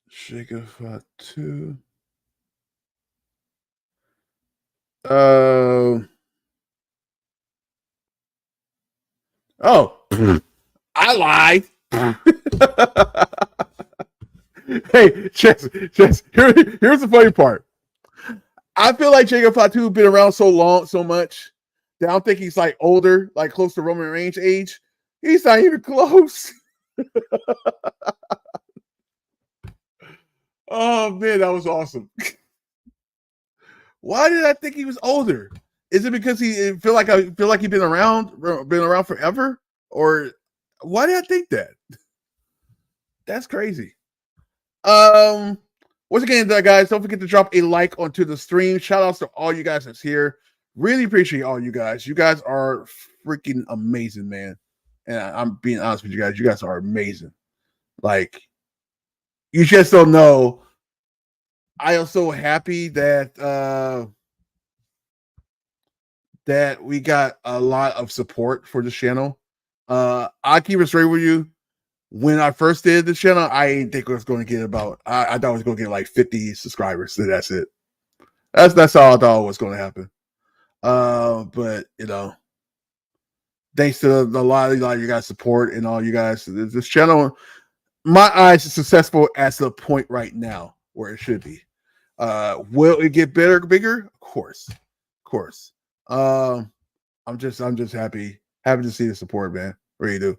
Jacob Fatu. Oh, I lied. Hey, Jess, here's the funny part. I feel like Jacob Fatu been around so much that I don't think he's like older, like close to Roman Reigns age. He's not even close. Oh man, that was awesome. Why did I think he was older? Is it because I feel like he's been around forever, or why did I think that? That's crazy. Once again, guys, don't forget to drop a like onto the stream. Shout outs to all you guys that's here. Really appreciate all you guys. You guys are freaking amazing, man. And I'm being honest with you guys. You guys are amazing. Like, you just don't know. I am so happy that that we got a lot of support for this channel. I'll keep it straight with you. When I first did the channel, I didn't think I was going to get about. I thought I was going to get like 50 subscribers. So that's it. That's all I thought was going to happen. But you know, thanks to a lot of you guys' support and all you guys, this channel, my eyes, is successful at the point right now where it should be. Will it get better, bigger? Of course. I'm just happy to see the support, man. Really do.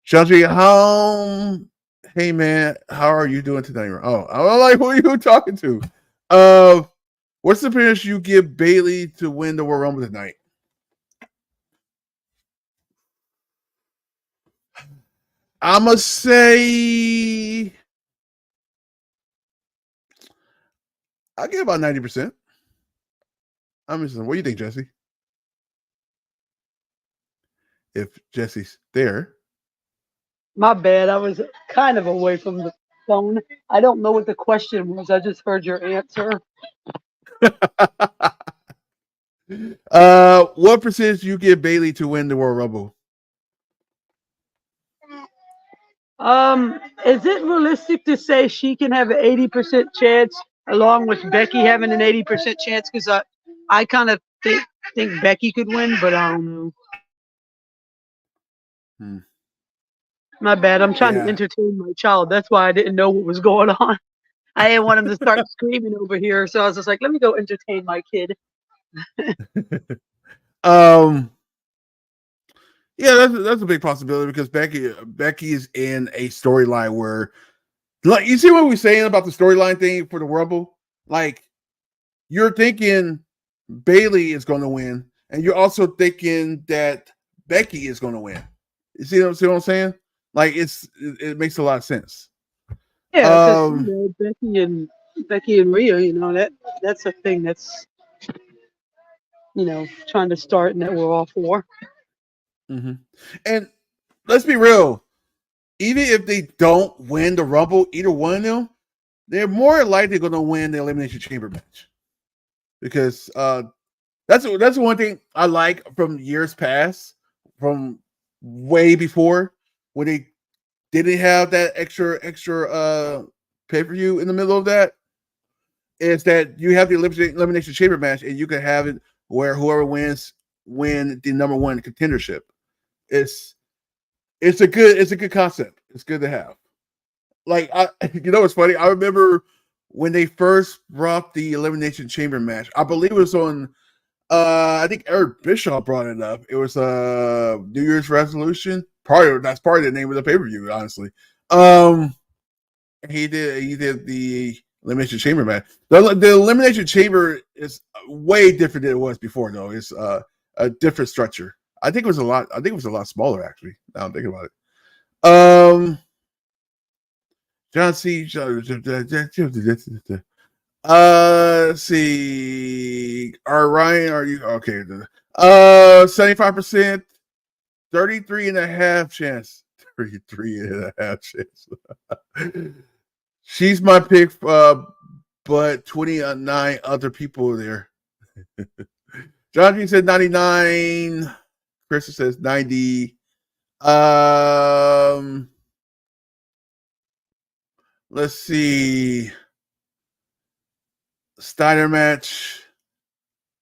Shelby, hey man, how are you doing today? Oh, I'm like, who are you talking to? What's the finish you give Bailey to win the Royal Rumble tonight? I'ma say I'll give about 90%. I'm just, what do you think, Jesse? If Jesse's there. My bad. I was kind of away from the phone. I don't know what the question was. I just heard your answer. What percentage do you give Bailey to win the Royal Rumble? Is it realistic to say she can have an 80% chance along with Becky having an 80% chance? Because I kind of think Becky could win, but I don't know. My bad. I'm trying to entertain my child. That's why I didn't know what was going on. I didn't want him to start screaming over here, so I was just like, let me go entertain my kid. Yeah, that's a big possibility because Becky is in a storyline where, like, you see what we're saying about the storyline thing for the Rumble. Like, you're thinking Bailey is going to win, and you're also thinking that Becky is going to win. You see what I'm saying? Like, it makes a lot of sense. Yeah, because Becky and Rhea, you know, that's a thing that's, you know, trying to start and that we're all for. Mm-hmm. And let's be real, even if they don't win the Rumble, either one of them, they're more likely going to win the Elimination Chamber match, because that's one thing I like from years past, from way before when they didn't have that extra pay-per-view in the middle of that, is that you have the Elimination Chamber match and you can have it where whoever wins win the number one contendership. It's a good concept. It's good to have. Like, you know what's funny? I remember when they first brought the Elimination Chamber match. I believe it was on. I think Eric Bischoff brought it up. It was New Year's resolution. That's part of the name of the pay per view. Honestly, he did the Elimination Chamber match. The Elimination Chamber is way different than it was before, though. It's a different structure. I think it was a lot smaller, actually. Now I'm thinking about it. John C. Let's see. All right, Ryan, are you okay? 75%, 33.5 chance. 33.5 chance. She's my pick, but 29 other people there. John G said 99. Chris says 90. Let's see. Steiner match.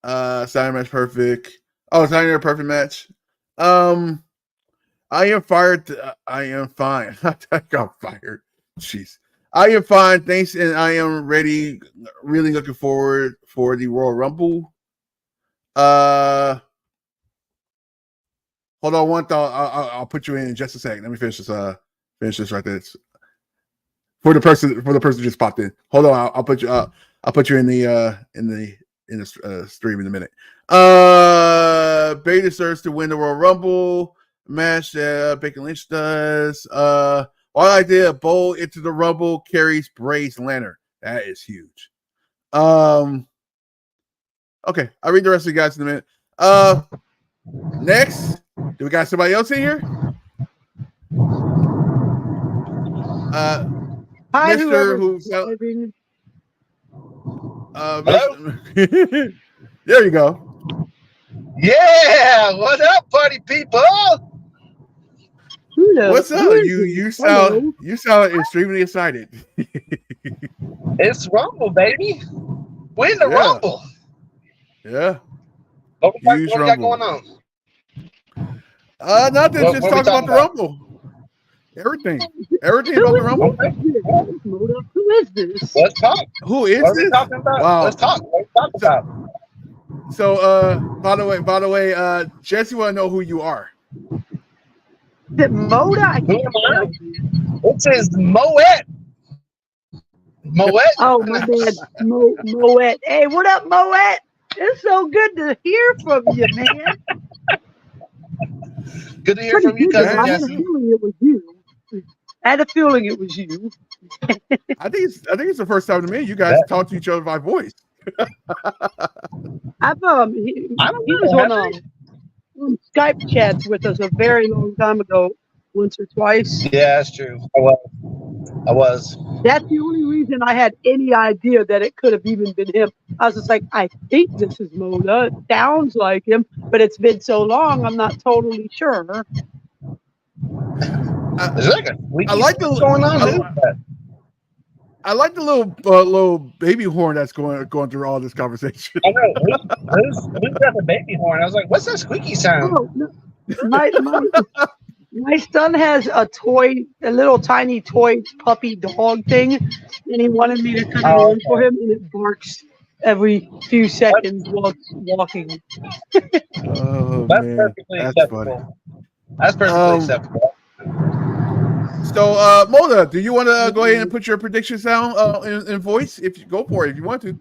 Steiner match perfect. Oh, Steiner perfect match. I am fired. I am fine. I got fired. Jeez. I am fine. Thanks, and I am ready. Really looking forward for the Royal Rumble. Hold on one thought. I'll put you in just a second. Let me finish this. Finish this right there. For the person who just popped in. Hold on. I'll put you. I'll put you in the stream in a minute. Bay deserves to win the Royal Rumble match. Bacon Lynch does. All idea of Bowl into the Rumble carries Bray's lantern. That is huge. Okay, I'll read the rest of you guys in a minute. Next, do we got somebody else in here? Hi, Mr. Who's there you go. Yeah, what up, party people? What's up? You sound extremely excited. It's Rumble, baby. We're in the Rumble. Yeah. What we got going on? Nothing. Just talk about the Rumble. Everything about the Rumble. Who is this? Let's talk. Who is what this? Are we talking about? Wow. Let's talk. Let's talk about. So, by the way, Jesse, want to know who you are. Is it Moda? Who am I? It says Moet. Moet. Oh my bad, Moet. Hey, what up, Moet? It's so good to hear from you, man. Good to hear from you, cousin Jesse. I had a feeling it was you. I think it's the first time to me you guys talk to each other by voice. He was on Skype chats with us a very long time ago, once or twice. Yeah, that's true. I was. That's the only reason I had any idea that it could have even been him. I was just like, I think this is Moda. It sounds like him, but it's been so long, I'm not totally sure. There's like a going on. I like the little baby horn that's going through all this conversation. I know. Who's got the baby horn? I was like, what's that squeaky sound? Oh, no. My son has a little tiny toy puppy dog thing, and he wanted me to cut it on for him, and it barks every few seconds while it's walking. That's perfectly acceptable. Funny. That's perfectly acceptable. So, Moda, do you want to go ahead and put your predictions down in voice? If you go for it, if you want to.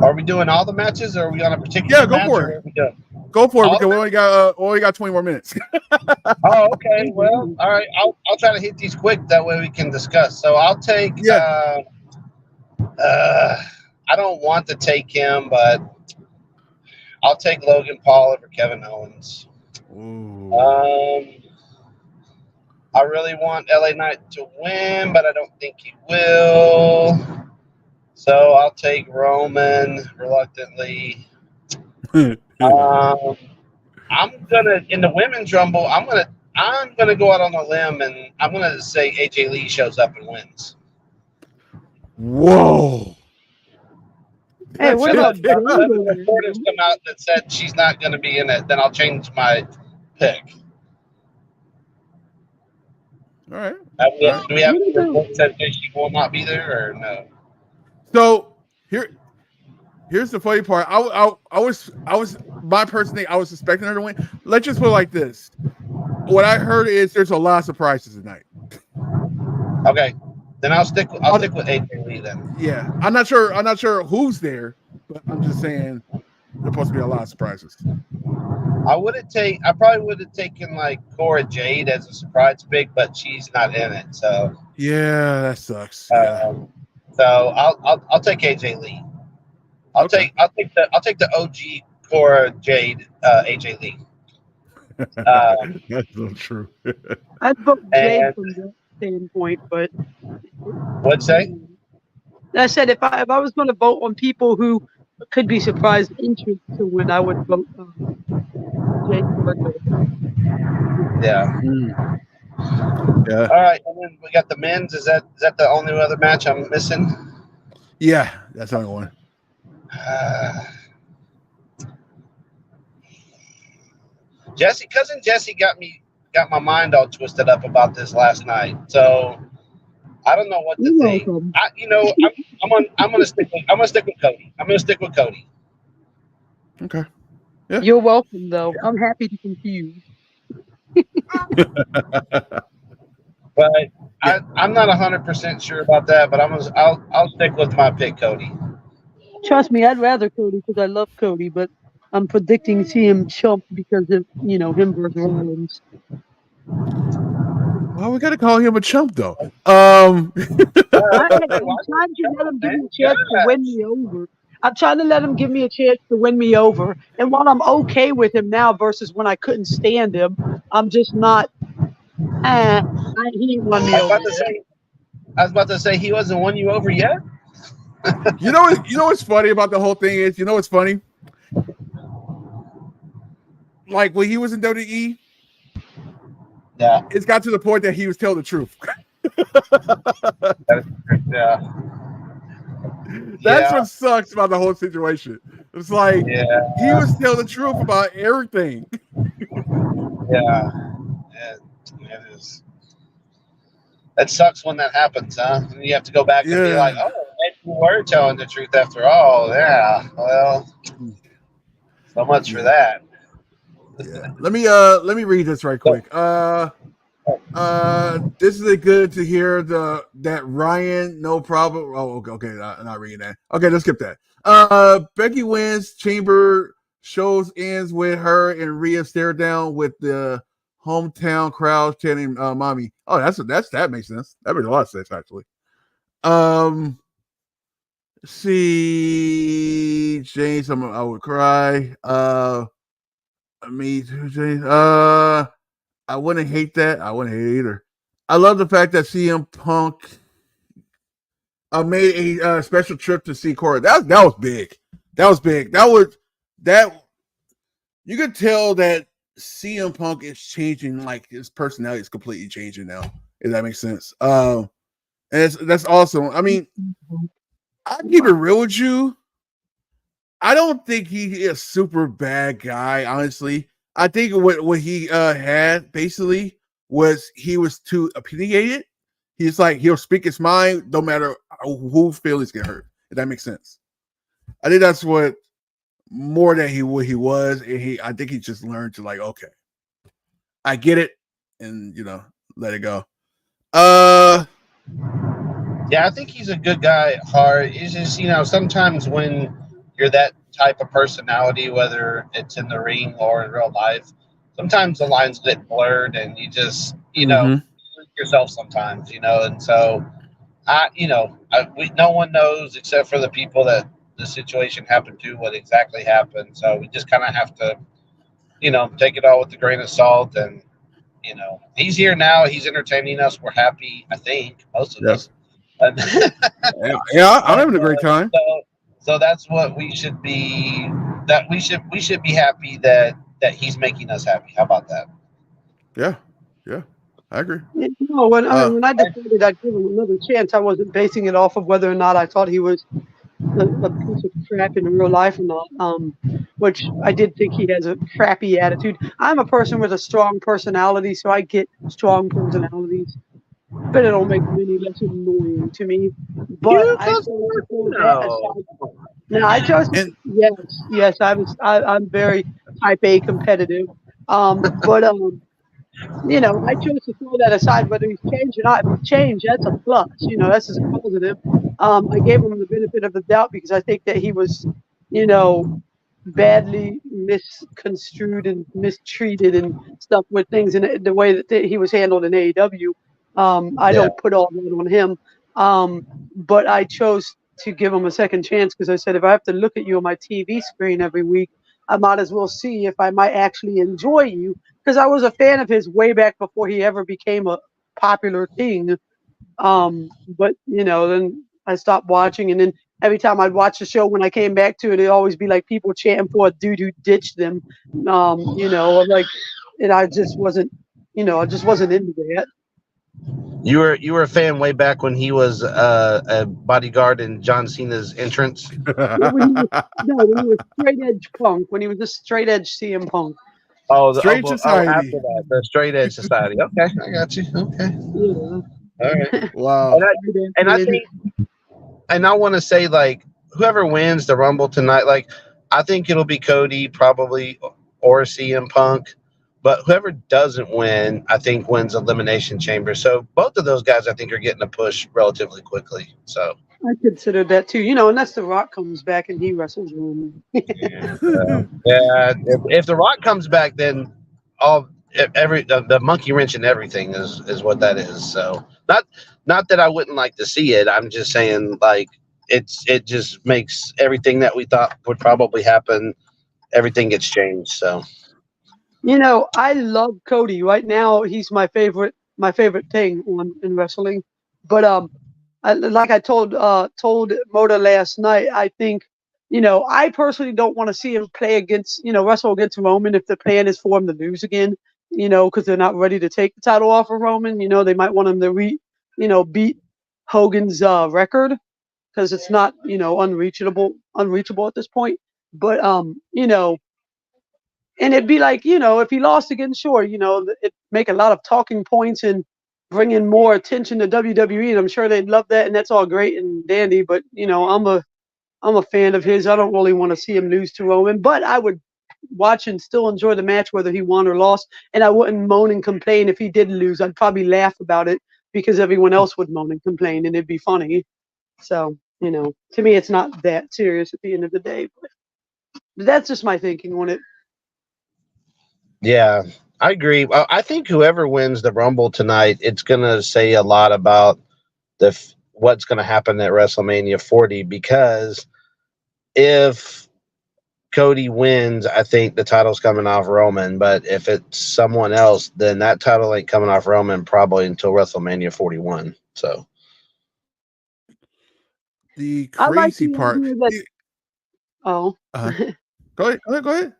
Are we doing all the matches, or are we on a particular? Yeah, go for it. Go for it because we only got 20 more minutes. Oh, okay. Well, all right. I'll try to hit these quick. That way we can discuss. So I'll take. I don't want to take him, but I'll take Logan Paul over Kevin Owens. Ooh. I really want LA Knight to win, but I don't think he will. So I'll take Roman reluctantly. I'm gonna in the women's rumble. I'm gonna go out on a limb and I'm gonna say AJ Lee shows up and wins. Whoa! Hey, what about reporters come out that said she's not gonna be in it? Then I'll change my pick. All right. Do we have a report that she will not be there or no? So here's the funny part. I was my person thing. I was expecting her to win. Let's just put it like this. What I heard is there's a lot of surprises tonight. Okay, then I'll stick with AJ Lee then. Yeah, I'm not sure who's there, but I'm just saying there's supposed to be a lot of surprises. I probably would have taken like Cora Jade as a surprise pick, but she's not in it. So Yeah, that sucks. Yeah. so I'll take AJ Lee. I'll take the OG Cora Jade AJ Lee. That's so true. I'd vote Jade And from that standpoint, but what'd say? I said if I was going to vote on people who could be surprised interest to win, I would vote Jade Cargill. Yeah. Yeah. All right, and then we got the men's. Is that the only other match I'm missing? Yeah, that's the only one. Cousin Jesse got my mind all twisted up about this last night. So I don't know what to You're think. welcome. I'm gonna stick with Cody. I'm gonna stick with Cody. Okay. Yeah. You're welcome, though. I'm happy to confuse. But I'm not 100% sure about that. But I'll stick with my pick, Cody. Trust me, I'd rather Cody because I love Cody, but I'm predicting CM chump because of him versus Rollins. Well, we got to call him a chump, though. I'm trying to let him give me a chance to win me over. I'm trying to let him give me a chance to win me over. And while I'm okay with him now versus when I couldn't stand him, I'm just not. He won me over. I was about to say he wasn't won you over yet. You know what's funny about the whole thing is, what's funny? Like when he was in WWE, yeah, it's got to the point that he was telling the truth. Yeah. That's what sucks about the whole situation. It's like he was telling the truth about everything. Yeah. It is. That sucks when that happens, huh? And you have to go back and be like, oh, maybe you were telling the truth after all. Yeah. Well, so much for that. Yeah. Let me read this right quick. This is good to hear that Ryan, no problem. Oh, okay, not reading that. Okay, let's skip that. Becky wins. Chamber shows ends with her and Rhea stare down with the hometown crowd chanting "Mommy." Oh, that makes sense. That makes a lot of sense actually. See, James, I would cry. Me too, James. I wouldn't hate that. I wouldn't hate it either. I love the fact that CM Punk made a special trip to see Corey. That was big. That was big. That you could tell that CM Punk is changing. Like his personality is completely changing now. If that makes sense. And that's awesome. I mean, I'll keep it real with you. I don't think he is a super bad guy, honestly. I think what he had basically was he was too opinionated. He's like he'll speak his mind no matter who feelings get hurt. If that makes sense. I think that's what more than he was, and I think he just learned to like, okay, I get it, and let it go. Yeah, I think he's a good guy at heart. It's just sometimes when you're that type of personality, whether it's in the ring or in real life, sometimes the lines get blurred and you just, lose yourself sometimes, and so no one knows except for the people that the situation happened to, what exactly happened. So we just kind of have to, take it all with a grain of salt. And, he's here now. He's entertaining us. We're happy, I think, most of us. Yeah, I'm having a great time. So that's what we should be. That we should be happy that he's making us happy. How about that? Yeah, I agree. When I decided I'd give him another chance, I wasn't basing it off of whether or not I thought he was a piece of crap in real life or not. Which I did think he has a crappy attitude. I'm a person with a strong personality, so I get strong personalities. But it don't make them any less annoying to me. But I chose yes, I'm very type A competitive. But I chose to throw that aside. Whether he's changed or not, if he's changed, that's a plus. That's just a positive. I gave him the benefit of the doubt because I think that he was, badly misconstrued and mistreated and stuff with things and the way that he was handled in AEW. I Yeah. don't put all that on him, but I chose to give him a second chance because I said if I have to look at you on my TV screen every week, I might as well see if I might actually enjoy you because I was a fan of his way back before he ever became a popular thing. But then I stopped watching, and then every time I'd watch the show, when I came back to it, it'd always be like people chanting for a dude who ditched them. Like, and I just wasn't, I just wasn't into that. You were a fan way back when he was a bodyguard in John Cena's entrance. Yeah, when he was, no, when he was straight edge Punk, when he was a straight edge CM Punk. Oh, Strange Society. after that, the Straight Edge Society. Okay, I got you. Okay, Yeah. all right. Wow. And I think, and I want to say, like, whoever wins the Rumble tonight, like, I think it'll be Cody probably or CM Punk, but whoever doesn't win, I think wins Elimination Chamber. So both of those guys, I think, are getting a push relatively quickly. So I considered that too, unless The Rock comes back and he wrestles Roman. yeah, if The Rock comes back, then the monkey wrench and everything is what that is. So not that I wouldn't like to see it. I'm just saying, like, it just makes everything that we thought would probably happen, everything gets changed. So I love Cody. Right now, he's my favorite thing in wrestling. But like I told Moda last night, I think I personally don't want to see him play against wrestle against Roman if the plan is for him to lose again. Because they're not ready to take the title off of Roman. They might want him to beat Hogan's record because it's not unreachable at this point. But and it'd be like, if he lost again, sure, it'd make a lot of talking points and bring in more attention to WWE, and I'm sure they'd love that, and that's all great and dandy. But I'm a fan of his. I don't really want to see him lose to Roman, but I would watch and still enjoy the match whether he won or lost, and I wouldn't moan and complain if he did lose. I'd probably laugh about it because everyone else would moan and complain, and it'd be funny. So to me, it's not that serious at the end of the day. But that's just my thinking on it. yeah, I agree. I think whoever wins the Rumble tonight, it's gonna say a lot about what's gonna happen at WrestleMania 40, because if Cody wins, I think the title's coming off Roman. But if it's someone else, then that title ain't coming off Roman probably until WrestleMania 41. So The I like crazy the part. idea that. Oh. Go ahead.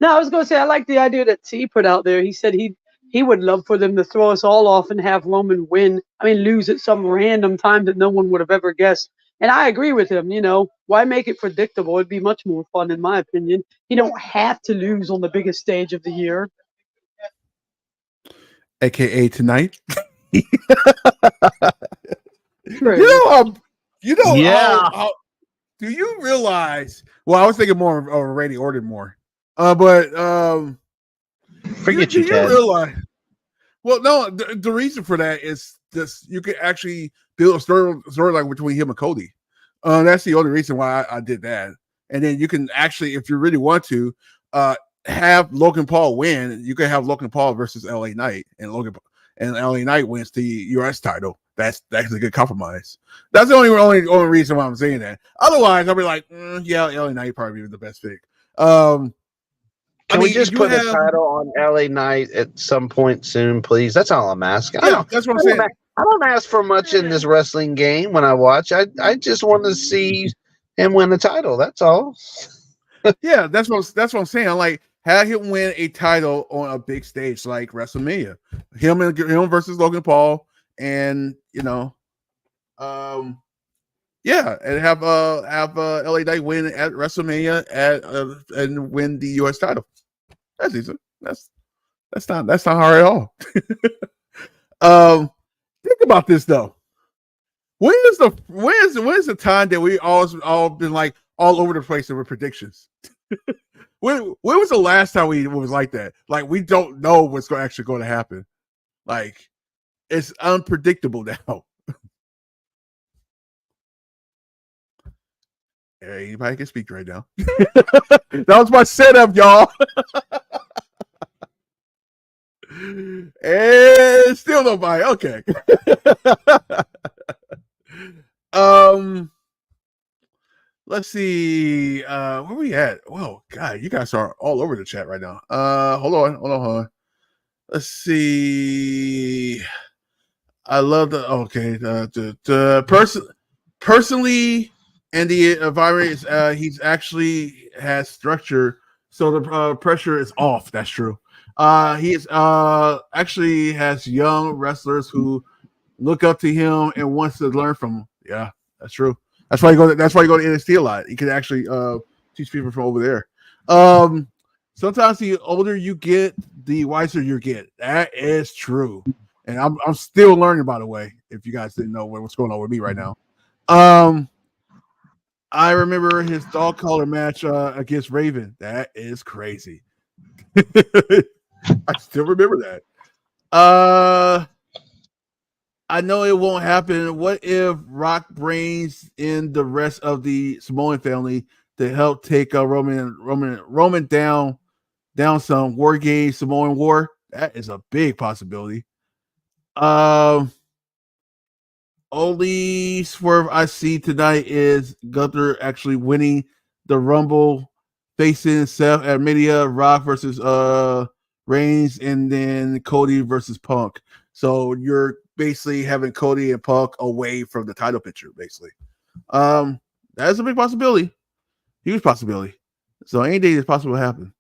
No, I was going to say I like the idea that T put out there. He said he would love for them to throw us all off and have Roman win. I mean, lose at some random time that no one would have ever guessed. And I agree with him. Why make it predictable? It'd be much more fun, in my opinion. You don't have to lose on the biggest stage of the year. AKA tonight. True. Yeah. Do you realize? Well, I was thinking more of Randy Orton more. But Forget do you, Ted. realize? Well, no. The reason for that is this: you could actually build a storyline between him and Cody. That's the only reason why I did that. And then you can actually, if you really want to, have Logan Paul win. You can have Logan Paul versus LA Knight, and LA Knight wins the US title. That's a good compromise. That's the only reason why I'm saying that. Otherwise, I'll be like, yeah, LA Knight probably be the best pick. Can we just put a title on LA Knight at some point soon, please? That's all I'm asking. Yeah, that's what I'm saying. I don't ask for much in this wrestling game when I watch. I just want to see him win the title. That's all. Yeah, that's what I'm saying. Like, have him win a title on a big stage like WrestleMania. Him versus Logan Paul, and yeah, and have LA Knight win at WrestleMania and win the US title. That's easy. That's not hard at all. Think about this though. When is the time that we all been like all over the place with predictions? when was the last time we was like that? Like, we don't know what's actually going to happen. Like, it's unpredictable now. Anybody can speak right now. That was my setup, y'all. And still nobody. Okay. Let's see. Where we at? Whoa, God, you guys are all over the chat right now. Hold on. Let's see. I love the personally, and the environment is he's actually has structure, so the pressure is off. That's true. He is actually has young wrestlers who look up to him and wants to learn from him. Yeah, that's true. That's why you go. That's why you go to NXT a lot. You can actually teach people from over there. Sometimes the older you get, the wiser you get. That is true. And I'm still learning, by the way, if you guys didn't know what's going on with me right now. I remember his dog collar match against Raven. That is crazy. I still remember that. I know it won't happen. What if Rock brings in the rest of the Samoan family to help take Roman down some War Games Samoan War? That is a big possibility. Only swerve I see tonight is Gunther actually winning the Rumble, facing Seth at Mania, Rock versus Reigns, and then Cody versus Punk. So you're basically having Cody and Punk away from the title picture, basically. That is a big possibility, huge possibility. So any day it's possible to happen.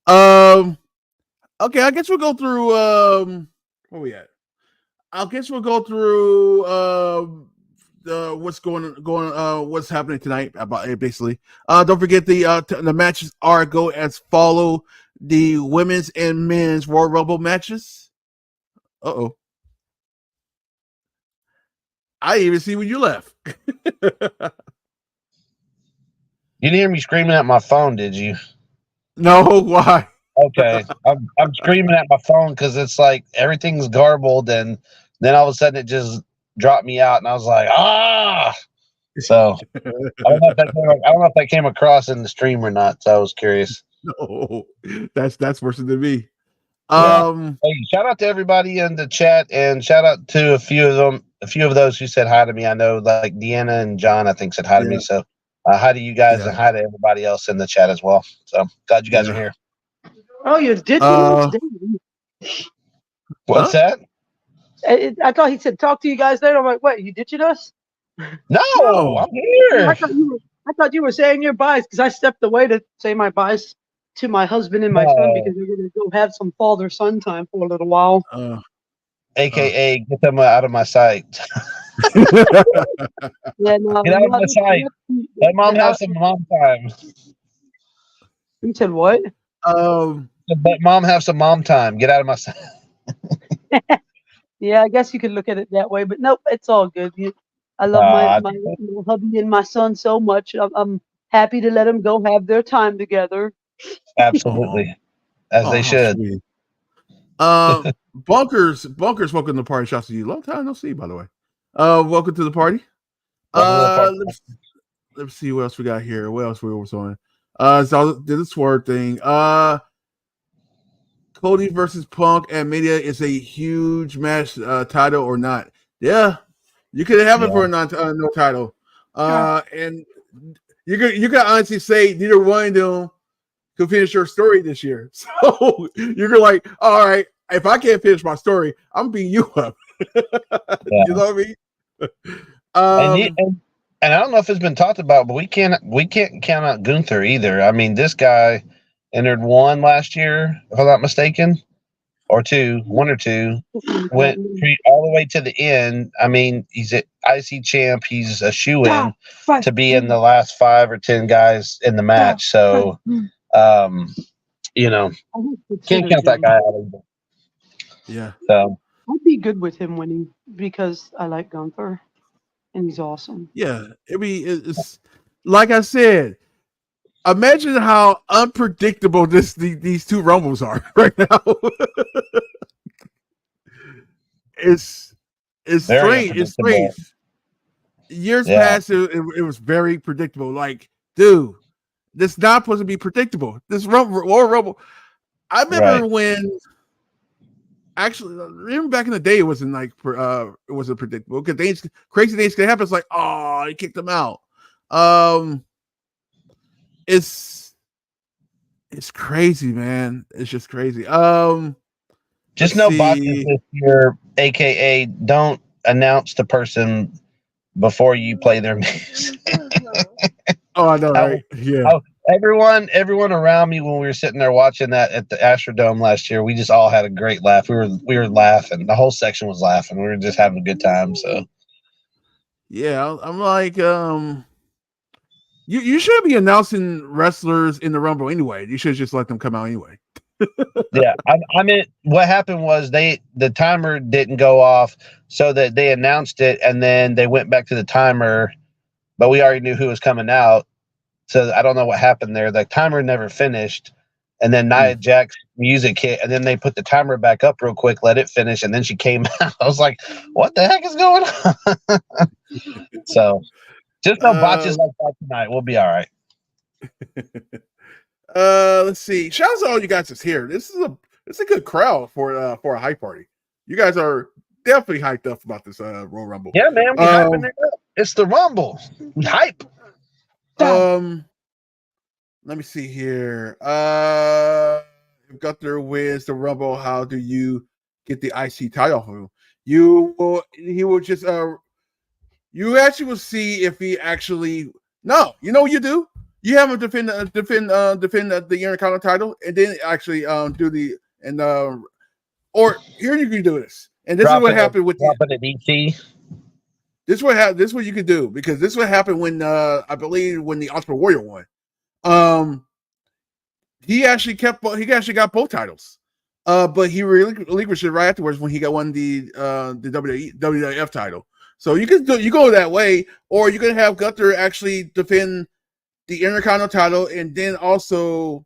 Okay, I guess we'll go through where we at. I guess we'll go through what's happening tonight about it, basically. Don't forget the matches are go as follow: the women's and men's Royal Rumble matches. Uh-oh. I didn't even see when you left. You didn't hear me screaming at my phone, did you? No, why? Okay, I'm screaming at my phone because it's like everything's garbled, and then all of a sudden it just dropped me out, and I was like, ah. So I don't know if that came across in the stream or not. So I was curious. No, that's worse than me. Yeah. Hey, shout out to everybody in the chat, and shout out to a few of those who said hi to me. I know, like Deanna and John, I think said hi to me. So hi to you guys, and hi to everybody else in the chat as well. So glad you guys are here. Oh, you're ditching? What's that? I thought he said talk to you guys later. I'm like, what? You ditching us? No, I'm here. I thought you were saying your byes because I stepped away to say my byes to my husband and my son because we're going to go have some father-son time for a little while. AKA get them out of my sight. Get out of my sight. Let mom have some mom time. You said what? Let mom have some mom time. Get out of my sight. Yeah, I guess you could look at it that way, but nope, it's all good. I love my hubby and my son so much. I'm happy to let them go have their time together. Absolutely, as they should. Bunkers, welcome to the party. Shouts to you. Long time no see, by the way. Welcome to the party. Let's see what else we got here. What else we were on? So did the swerve thing. Cody versus Punk at Mania is a huge match, title or not. Yeah, you could have it for a no title. And you could honestly say neither one of them could finish your story this year. So you're like, all right, if I can't finish my story, I'm beating you up. You know what I mean? And I don't know if it's been talked about, but we can't count out Gunther either. I mean, this guy entered one last year, if I'm not mistaken, or one or two, went all the way to the end. I mean, he's an IC champ. He's a shoe-in to be in the last 5 or 10 guys in the match. So, can't count that guy out either. Yeah. So I'd be good with him winning because I like Gunther and he's awesome. Yeah. It's like I said, imagine how unpredictable these two Rumbles are right now. It's strange. It's strange. Years past, it was very predictable. Like dude, this not supposed to be predictable. This Royal Rumble. I remember when actually, even back in the day, it wasn't like it wasn't predictable because crazy things could happen. It's like, oh, he kicked him out. It's crazy, man. It's just crazy. Just no botches this year, aka don't announce the person before you play their music. Oh, I know, right? Yeah. Everyone around me when we were sitting there watching that at the Astrodome last year, we just all had a great laugh. We were laughing. The whole section was laughing. We were just having a good time. So yeah, I'm like, you should be announcing wrestlers in the Rumble anyway. You should just let them come out anyway. Yeah, I mean, what happened was the timer didn't go off, so that they announced it, and then they went back to the timer, but we already knew who was coming out. So I don't know what happened there. The timer never finished, and then Nia Jax's music hit, and then they put the timer back up real quick, let it finish, and then she came out. I was like, "What the heck is going on?" So just no botches like that tonight. We'll be all right. Let's see. Shout out to all you guys that's here. This is a good crowd for a hype party. You guys are definitely hyped up about this Royal Rumble. Yeah, man, we hyping it up. It's the Rumble. Hype. Let me see here. If Gunther wins the Rumble, how do you get the IC title from him? He will just you actually will see if he actually no, you know what you do? You have him defend the Intercontinental title, and then actually do the or here you can do this, and this is what happened with the DT. This is what you can do, because this is what happened when I believe when the Ultimate Warrior won. He actually got both titles, but he relinquished it right afterwards when he won the WWF title. So you go that way, or you can have Gunther actually defend the Intercontinental title, and then also,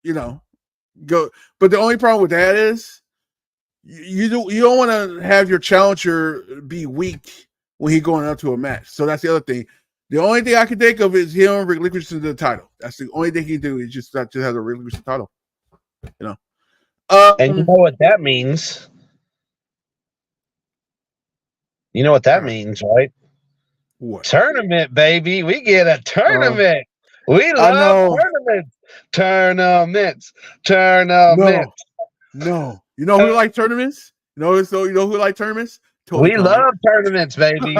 go. But the only problem with that is you don't want to have your challenger be weak when he's going out to a match. So that's the other thing. The only thing I can think of is him relinquishing the title. That's the only thing he can do, is just have to relinquish the title. And you know what that means? You know what that means, right? What? Tournament, baby. We get a tournament. We love tournaments. Tournaments. No. You know who like tournaments? You know who like tournaments? Tony Khan. Love tournaments, baby.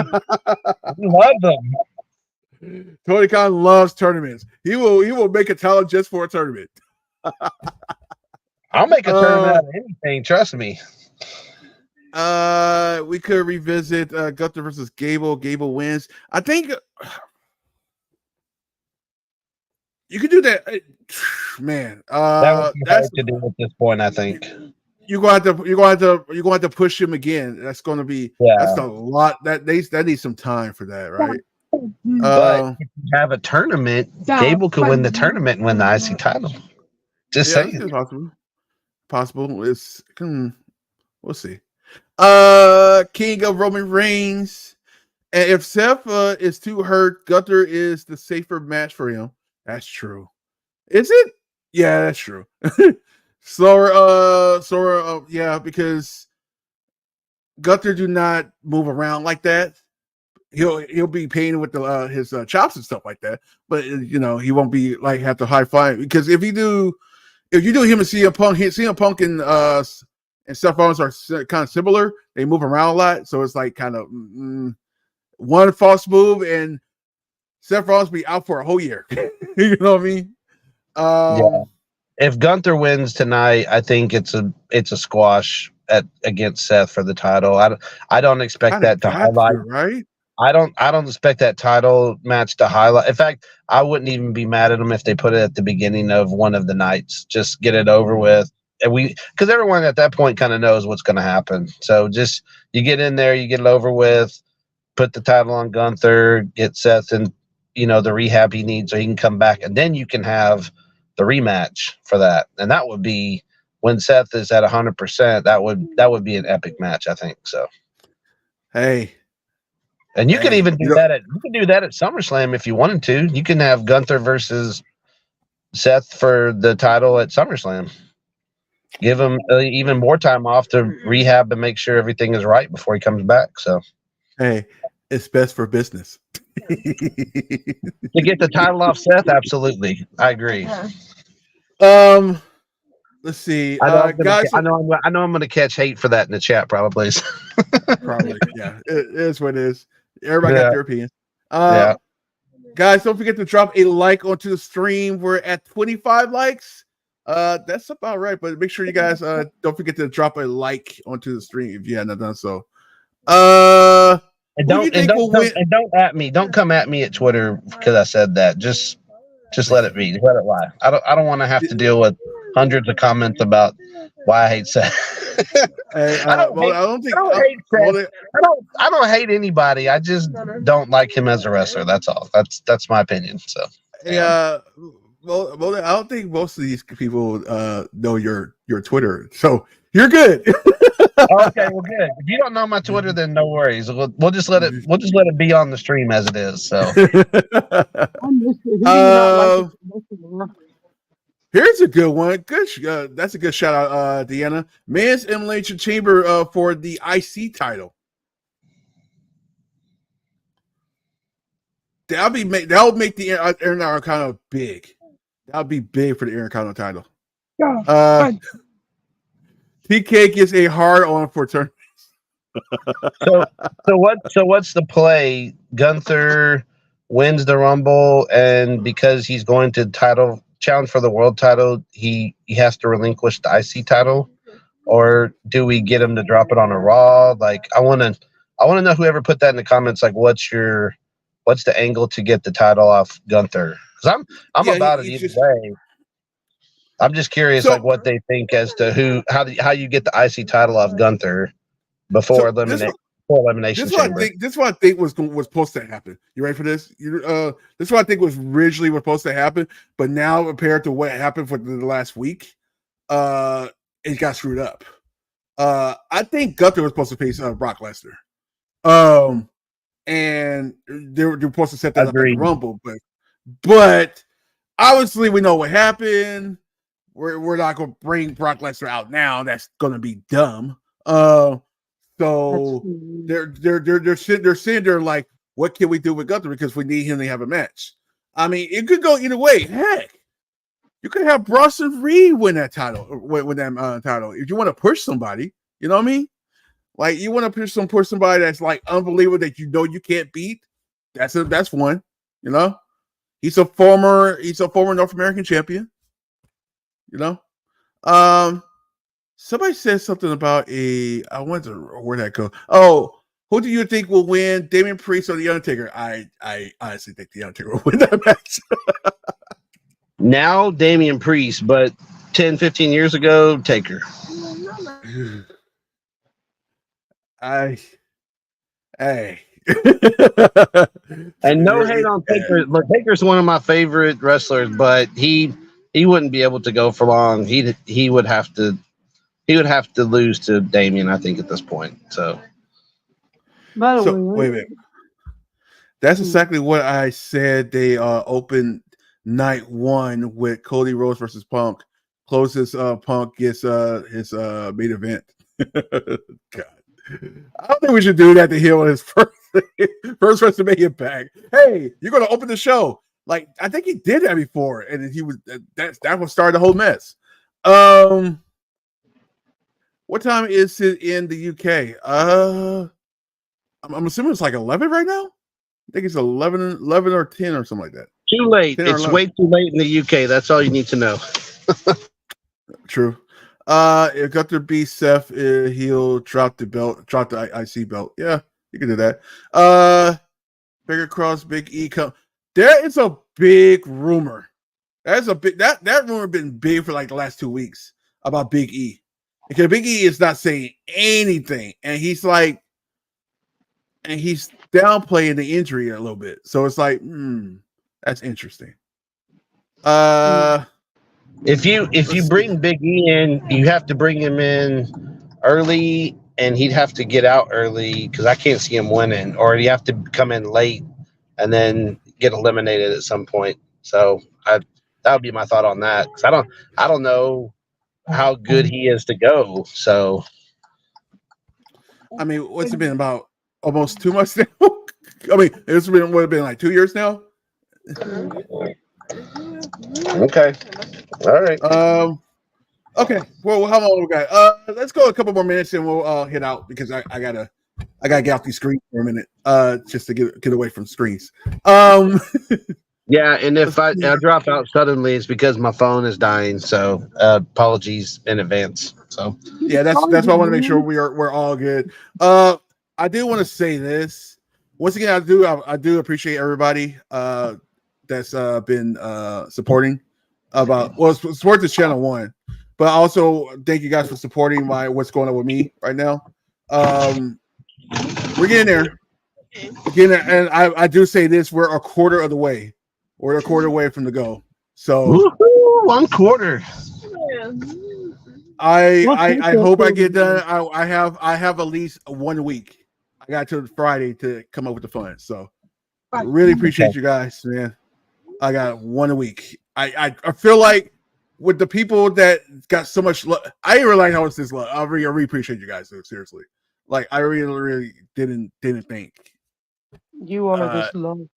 We love them. Tony Khan loves tournaments. He will make a title just for a tournament. I'll make a tournament out of anything. Trust me. We could revisit Gunther versus Gable. Gable wins. I think you could do that, man. That would be hard to do at this point, I think. You're going to have to push him again. That's going to be that's a lot. That needs some time for that, right? But if you have a tournament, Gable could win the tournament and win the IC title. Just saying, it's possible. We'll see. King of Roman Reigns, and if Seth is too hurt, Gunther is the safer match for him. That's true. Is it? Yeah, that's true. Slower, yeah, because Gunther do not move around like that. He'll be paying with his chops and stuff like that, but he won't be like have to high five, because if you do him and CM Punk and Seth Rollins are kind of similar. They move around a lot, so it's like kind of one false move and Seth Rollins be out for a whole year. You know what I mean? Yeah. If Gunther wins tonight, I think it's a squash against Seth for the title. I don't expect that to highlight. Right? I don't expect that title match to highlight. In fact, I wouldn't even be mad at them if they put it at the beginning of one of the nights. Just get it over with. And because everyone at that point kind of knows what's going to happen. So just you get in there, you get it over with, put the title on Gunther, get Seth and the rehab he needs so he can come back, and then you can have the rematch for that. And that would be when Seth is at 100%. That would be an epic match, I think. So, hey, And you could even do you know, that at SummerSlam if you wanted to. You can have Gunther versus Seth for the title at SummerSlam. Give him even more time off to rehab and make sure everything is right before he comes back. So, hey, it's best for business. to get the title off Seth, absolutely, I agree. Let's see, I know, guys. I know I'm going to catch hate for that in the chat, probably. Probably, yeah, it is what it is. Everybody got their opinions. Yeah. Guys, don't forget to drop a like onto the stream. We're at 25 likes. That's about right. But make sure you guys don't forget to drop a like onto the stream if you haven't done so. And don't at me. Don't come at me at Twitter because I said that. Just let it be. Let it lie. I don't want to have to deal with hundreds of comments about why I hate Seth. I don't hate anybody. I just don't like him as a wrestler. That's all. That's my opinion. So well, I don't think most of these people know your Twitter, so you're good. Okay, well, good. If you don't know my Twitter, then no worries. We'll just let it be on the stream as it is. So here's a good one. Good, that's a good shout out, Deanna. Men's Elimination Chamber for the IC title. That would make the Intercontinental big. That would be big for the Intercontinental title. TK gets a hard on for turn. So what's the play? Gunther wins the Rumble, and because he's going to challenge for the world title, he has to relinquish the IC title, or do we get him to drop it on a Raw? Like, I want to know whoever put that in the comments. Like, what's the angle to get the title off Gunther? Because I'm about it either way. I'm just curious, like, what they think as to how you get the IC title off Gunther before elimination chamber. This is what I think was supposed to happen. You ready for this? This is what I think was originally supposed to happen, but now compared to what happened for the last week, it got screwed up. I think Gunther was supposed to face Brock Lesnar, and they were supposed to set that up at the Rumble, but obviously we know what happened. We're not going to bring Brock Lesnar out now. That's going to be dumb. So they're sitting there like, what can we do with Gunther because we need him to have a match? I mean, it could go either way. Heck, you could have Bronson Reed win that title, win that title if you want to push somebody. You know what I mean? Like, you want to push somebody that's like unbelievable that you can't beat. That's one. You know, he's a former North American champion. You know, somebody said something about I wonder where that go. Oh, who do you think will win, Damian Priest or the Undertaker? I honestly think the Undertaker will win that match. Now Damian Priest, but 10, 15 years ago, Taker. Hey. And no hate on Taker. Look, Taker's one of my favorite wrestlers, but he wouldn't be able to go for long. He would have to lose to Damian, I think, at this point. So wait a minute. That's exactly what I said. They opened night one with Cody Rhodes versus Punk. Closest Punk gets his main event. God. I don't think we should do that to him on his first WrestleMania back. Hey, you're going to open the show. Like, I think he did that before, and he was that would start the whole mess. What time is it in the UK? I'm assuming it's like 11 right now. I think it's 11 or 10 or something like that. Too late. It's way too late in the UK. That's all you need to know. True. It got to be Seth. He'll drop the IC belt. Yeah, you can do that. Bigger Cross, Big E come. There is a big rumor. That rumor been big for like the last 2 weeks about Big E. Because Big E is not saying anything, and he's downplaying the injury a little bit. So it's like, that's interesting. If you bring Big E in, you have to bring him in early and he'd have to get out early because I can't see him winning, or he'd have to come in late and then get eliminated at some point. So that would be my thought on that. 'Cause I don't know how good he is to go. So I mean, what's it been about almost 2 months now? I mean, it's been what, been like 2 years now. okay, all right. Okay. Well, how long we got? Let's go a couple more minutes and we'll head out because I gotta get off these screens for a minute. Just to get away from screens. Yeah, and if I drop out suddenly, it's because my phone is dying. So apologies in advance. So yeah, that's why I want to make sure we're all good. I do want to say this once again. I do appreciate everybody that's been supporting support this channel one, but also thank you guys for supporting what's going on with me right now. We're getting there. And I do say this: we're a quarter of the way. We're a quarter away from the goal. So woo-hoo, 1/4. I hope I get done. I have at least 1 week. I got till Friday to come up with the funds. So I really appreciate you guys, man. I got 1 week. I feel like with the people that got so much love, I didn't realize how much this love. I really appreciate you guys, though, seriously. Like I really didn't think. You are this love.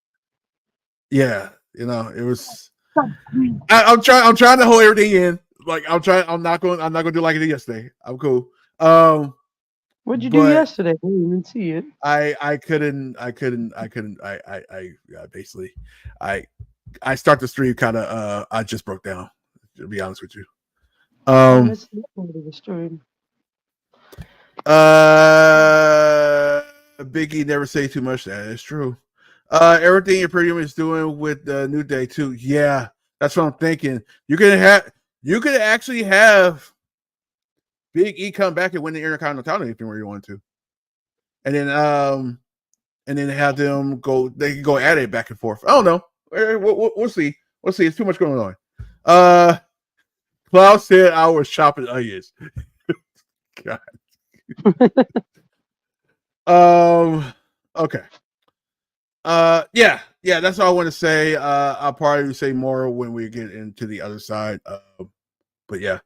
Yeah, you know, it was. I'm trying to hold everything in. Like I'm not going to do like I did yesterday. I'm cool. What'd you do yesterday? I didn't even see it. I couldn't. Basically, I start the stream kind of. I just broke down. To be honest with you. I missed that part of the stream. Biggie never say too much. That is true. Everything you're pretty much doing with the New Day too. Yeah, that's what I'm thinking. You could actually have Big E come back and win the Intercontinental title if you want to, and then have them go. They can go at it back and forth. I don't know. We'll see. We'll see. It's too much going on. Klaus said I was chopping onions. God. Okay. Yeah, that's all I want to say. I'll probably say more when we get into the other side. But yeah.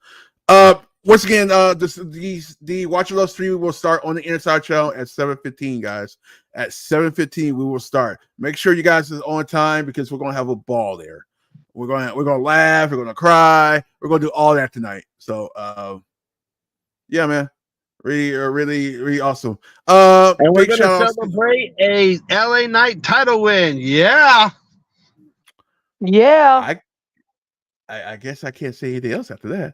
Once again, the Watch Your Love stream will start on the Inside channel at 7:15, guys. At 7:15, we will start. Make sure you guys is on time because we're gonna have a ball there. We're gonna laugh, we're gonna cry, we're gonna do all that tonight. So yeah, man. Really awesome. And we're going to celebrate a LA Knight title win. Yeah. Yeah. I guess I can't say anything else after that.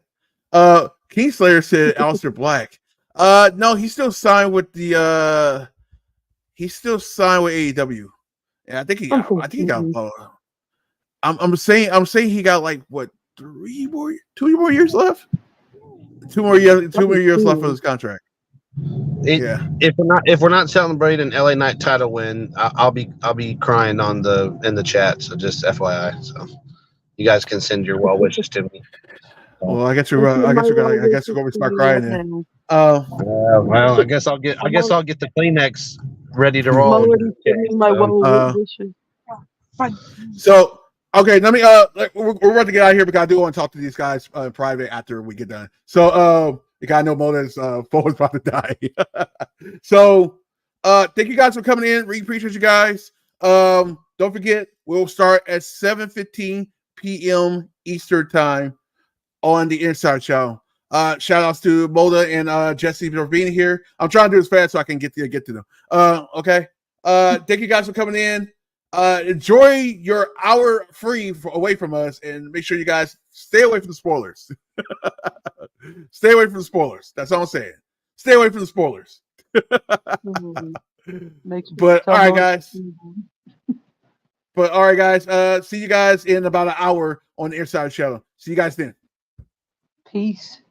Kingslayer said Aleister Black. No, he's still signed with the AEW. And I think he got I'm saying he got like what 2 more years left? 2 more years left for this contract. If we're not celebrating LA Knight title win, I'll be crying in the chat. So just FYI, so you guys can send your well wishes to me. Well, I guess you're going to start crying then. Well, I guess I'll get the Kleenex ready to roll. So okay, let me we're about to get out of here because I do want to talk to these guys in private after we get done. So because I know Mona's phone is about to die. So thank you guys for coming in. Really appreciate you guys. Don't forget, we'll start at 7:15 p.m. Eastern time on the Inside Show. Shout outs to Moda and Jesse for being here. I'm trying to do this fast so I can get to them. Okay. Thank you guys for coming in. Enjoy your hour free away from us, and make sure you guys stay away from the spoilers. Stay away from the spoilers. That's all I'm saying. Stay away from the spoilers. But all right, guys. See you guys in about an hour on the Inside Show. See you guys then. Peace.